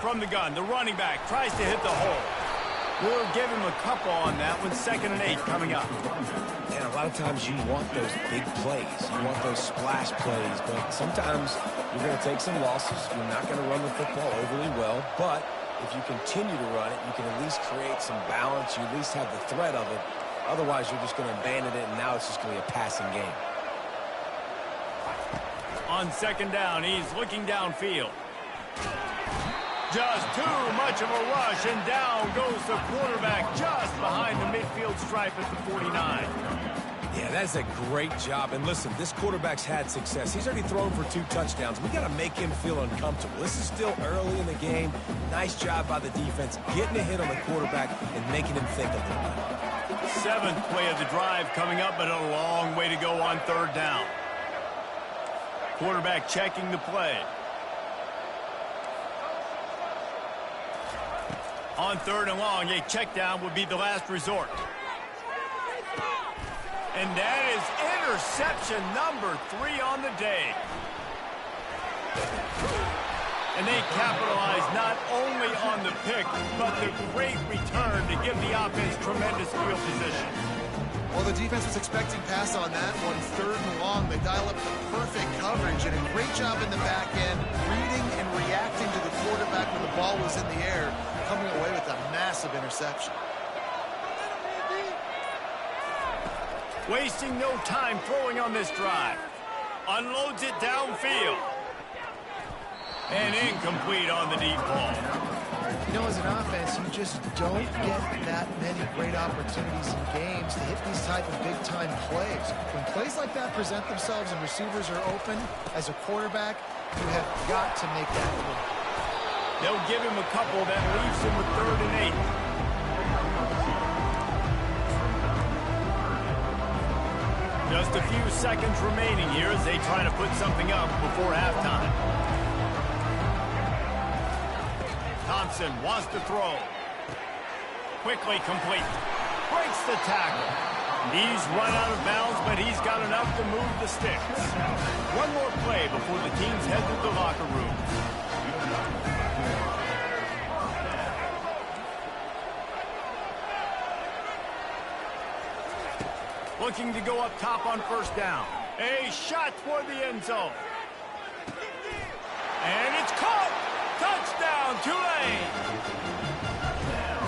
From the gun, the running back tries to hit the hole. We'll give him a couple on that one. 2nd and 8 coming up. And a lot of times you want those big plays. You want those splash plays. But sometimes you're going to take some losses. You're not going to run the football overly well. But if you continue to run it, you can at least create some balance. You at least have the threat of it. Otherwise, you're just going to abandon it, and now it's just going to be a passing game. On 2nd down, he's looking downfield. Just too much of a rush, and down goes the quarterback just behind the midfield stripe at the 49. Yeah, that's a great job. And listen, this quarterback's had success. He's already thrown for 2 touchdowns. We got to make him feel uncomfortable. This is still early in the game. Nice job by the defense, getting a hit on the quarterback and making him think a little bit. 7th play of the drive coming up, but a long way to go on 3rd down. Quarterback checking the play. On 3rd and long, a check down would be the last resort. And that is interception number 3 on the day. And they capitalize not only on the pick, but the great return to give the offense tremendous field position. Well, the defense was expecting pass on that one. 3rd and long, they dial up the perfect coverage and a great job in the back end, reading and reacting to the quarterback when the ball was in the air, coming away with a massive interception. Wasting no time throwing on this drive. Unloads it downfield. And incomplete on the deep ball. You know, as an offense, you just don't get that many great opportunities in games to hit these type of big-time plays. When plays like that present themselves and receivers are open, as a quarterback, you have got to make that play. They'll give him a couple that leaves him with 3rd and 8. Just a few seconds remaining here as they try to put something up before halftime. Thompson wants to throw. Quickly complete. Breaks the tackle. He's run out of bounds, but he's got enough to move the sticks. One more play before the teams head to the locker room. Looking to go up top on 1st down. A shot toward the end zone. And it's caught. Touchdown, Tulane.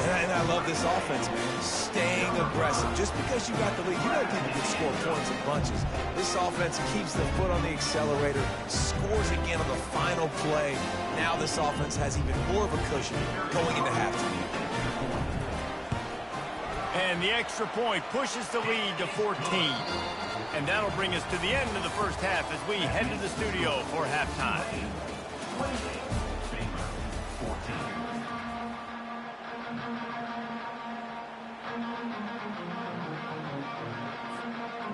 And I love this offense, man. Staying aggressive. Just because you got the lead, you know people can score points in bunches. This offense keeps the foot on the accelerator, scores again on the final play. Now this offense has even more of a cushion going into halftime. And the extra point pushes the lead to 14. And that'll bring us to the end of the first half as we head to the studio for halftime.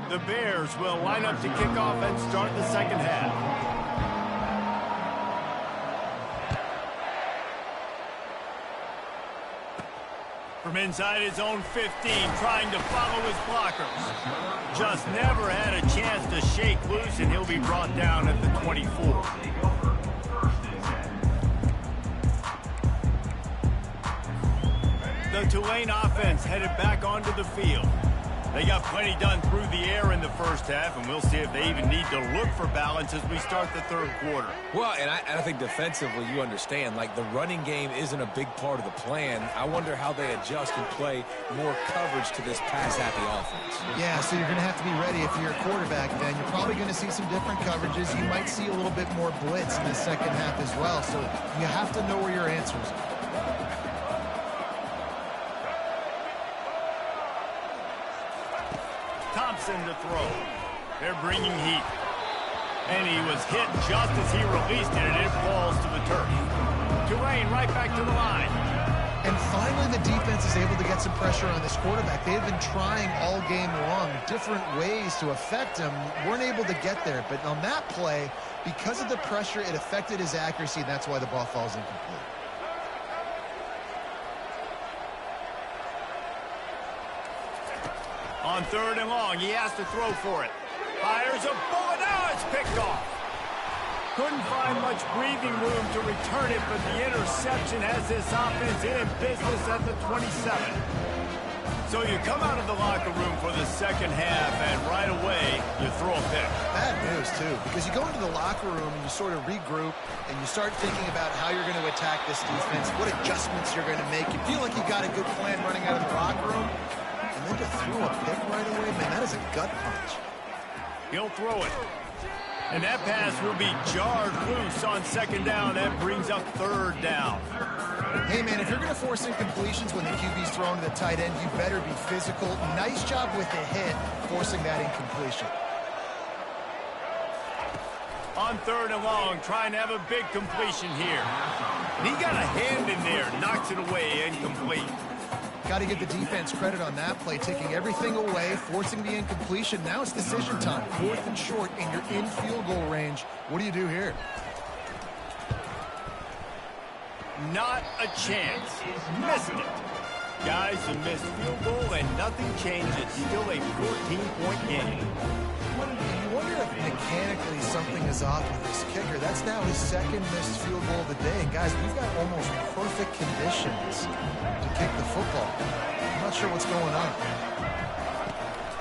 The Bears will line up to kick off and start the second half. From inside his own 15, trying to follow his blockers. Just never had a chance to shake loose, and he'll be brought down at the 24. The Tulane offense headed back onto the field. They got plenty done through the air in the first half, and we'll see if they even need to look for balance as we start the third quarter. Well, and I think defensively, you understand, like the running game isn't a big part of the plan. I wonder how they adjust and play more coverage to this pass-happy offense. Yeah, so you're going to have to be ready if you're a quarterback then. You're probably going to see some different coverages. You might see a little bit more blitz in the second half as well, so you have to know where your answers are. Thompson to throw. They're bringing heat. And he was hit just as he released it, and it falls to the turf. Tulane right back to the line. And finally the defense is able to get some pressure on this quarterback. They've been trying all game long different ways to affect him. Weren't able to get there. But on that play, because of the pressure, it affected his accuracy, and that's why the ball falls incomplete. On third and long, he has to throw for it. Fires a bullet. Now it's picked off. Couldn't find much breathing room to return it, but the interception has this offense in business at the 27. So you come out of the locker room for the second half, and right away, you throw a pick. Bad news, too, because you go into the locker room and you sort of regroup, and you start thinking about how you're going to attack this defense, what adjustments you're going to make. You feel like you've got a good plan running out of the locker room. And then to throw a pick right away, man, that is a gut punch. He'll throw it. And that pass will be jarred loose on second down. That brings up third down. Hey, man, if you're going to force incompletions when the QB's throwing to the tight end, you better be physical. Nice job with the hit, forcing that incompletion. On third and long, trying to have a big completion here. And he got a hand in there, knocks it away, incomplete. Got to give the defense credit on that play, taking everything away, forcing the incompletion. Now it's decision time. Fourth and short, and you're in field goal range. What do you do here? Not a chance. Missed it. Guys, a missed field goal, and nothing changes. Still a 14-point game. You wonder if mechanically something is off with this kicker. That's now his second missed field goal of the day. And guys, we've got almost perfect conditions to kick the football. I'm not sure what's going on.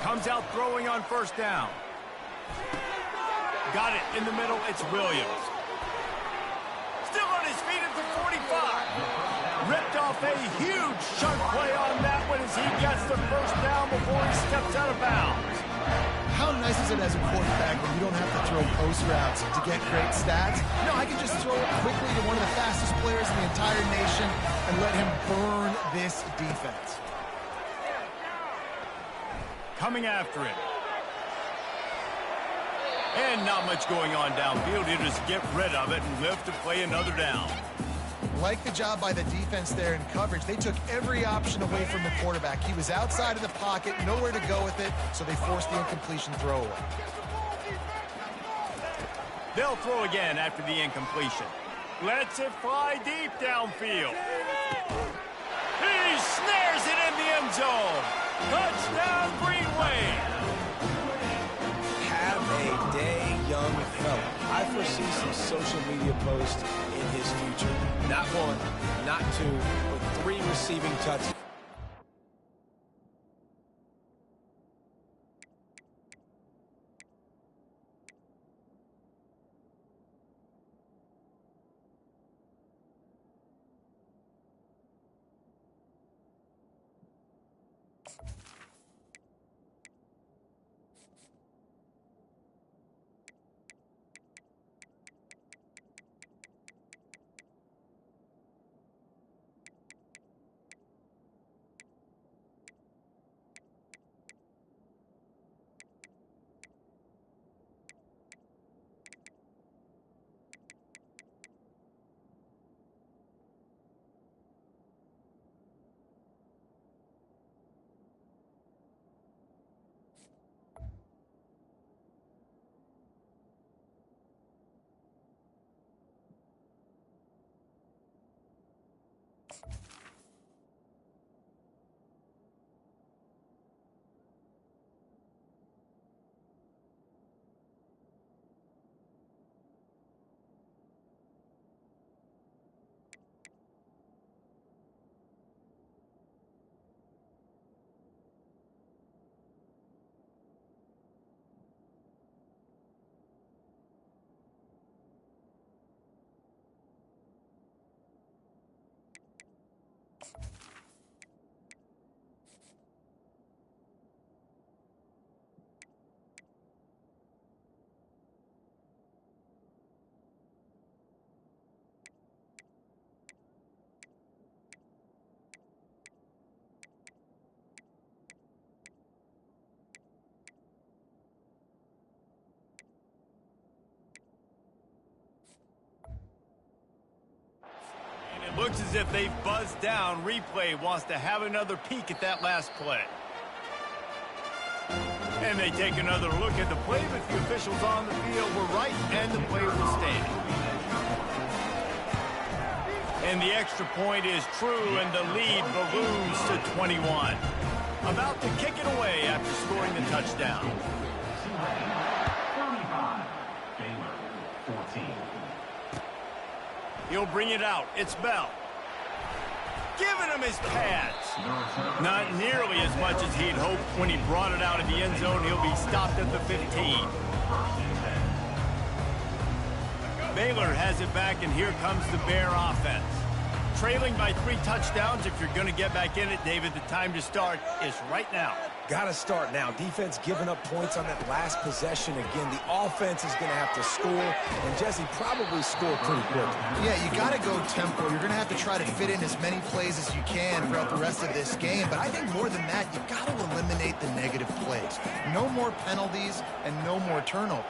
Comes out throwing on first down. Got it in the middle. It's Williams. Still on his feet at the 45. Ripped off a huge chunk play on that one as he gets the first down before he steps out of bounds. How nice is it as a quarterback when you don't have to throw post routes to get great stats? No, I can just throw it quickly to one of the fastest players in the entire nation and let him burn this defense. Coming after him. And not much going on downfield. He'll just get rid of it and live to play another down. Like the job by the defense there in coverage. They took every option away from the quarterback. He was outside of the pocket, nowhere to go with it, so they forced the incompletion throwaway. They'll throw again after the incompletion. Lets it fly deep downfield. He snares it in the end zone. Touchdown, Green Wave. Have a day, young fella. I foresee some social media posts in his future. Not one, not two, but 3 receiving touchdowns. Looks as if they've buzzed down. Replay wants to have another peek at that last play. And they take another look at the play, but the officials on the field were right, and the play will stand. And the extra point is true, and the lead balloons to 21. About to kick it away after scoring the touchdown. 35. Baylor, 14. He'll bring it out. It's Bell. Giving him his pads. Not nearly as much as he'd hoped when he brought it out of the end zone. He'll be stopped at the 15. Baylor has it back, and here comes the Bear offense. Trailing by 3 touchdowns. If you're going to get back in it, David, the time to start is right now. Got to start now. Defense giving up points on that last possession. Again, the offense is going to have to score, and Jesse probably score pretty quickly. Yeah, you got to go tempo. You're going to have to try to fit in as many plays as you can throughout the rest of this game. But I think more than that, you've got to eliminate the negative plays. No more penalties and no more turnovers.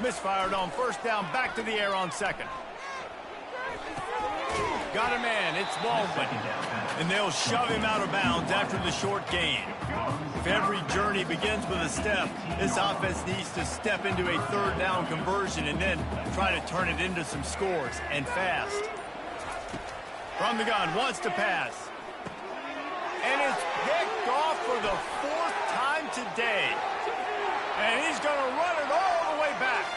Misfired on first down, back to the air on second. Got a man, it's Baldwin. And they'll shove him out of bounds after the short gain. If every journey begins with a step, this offense needs to step into a third down conversion and then try to turn it into some scores, and fast. From the gun, wants to pass. And it's picked off for the 4th time today. And he's going to run it all the way back.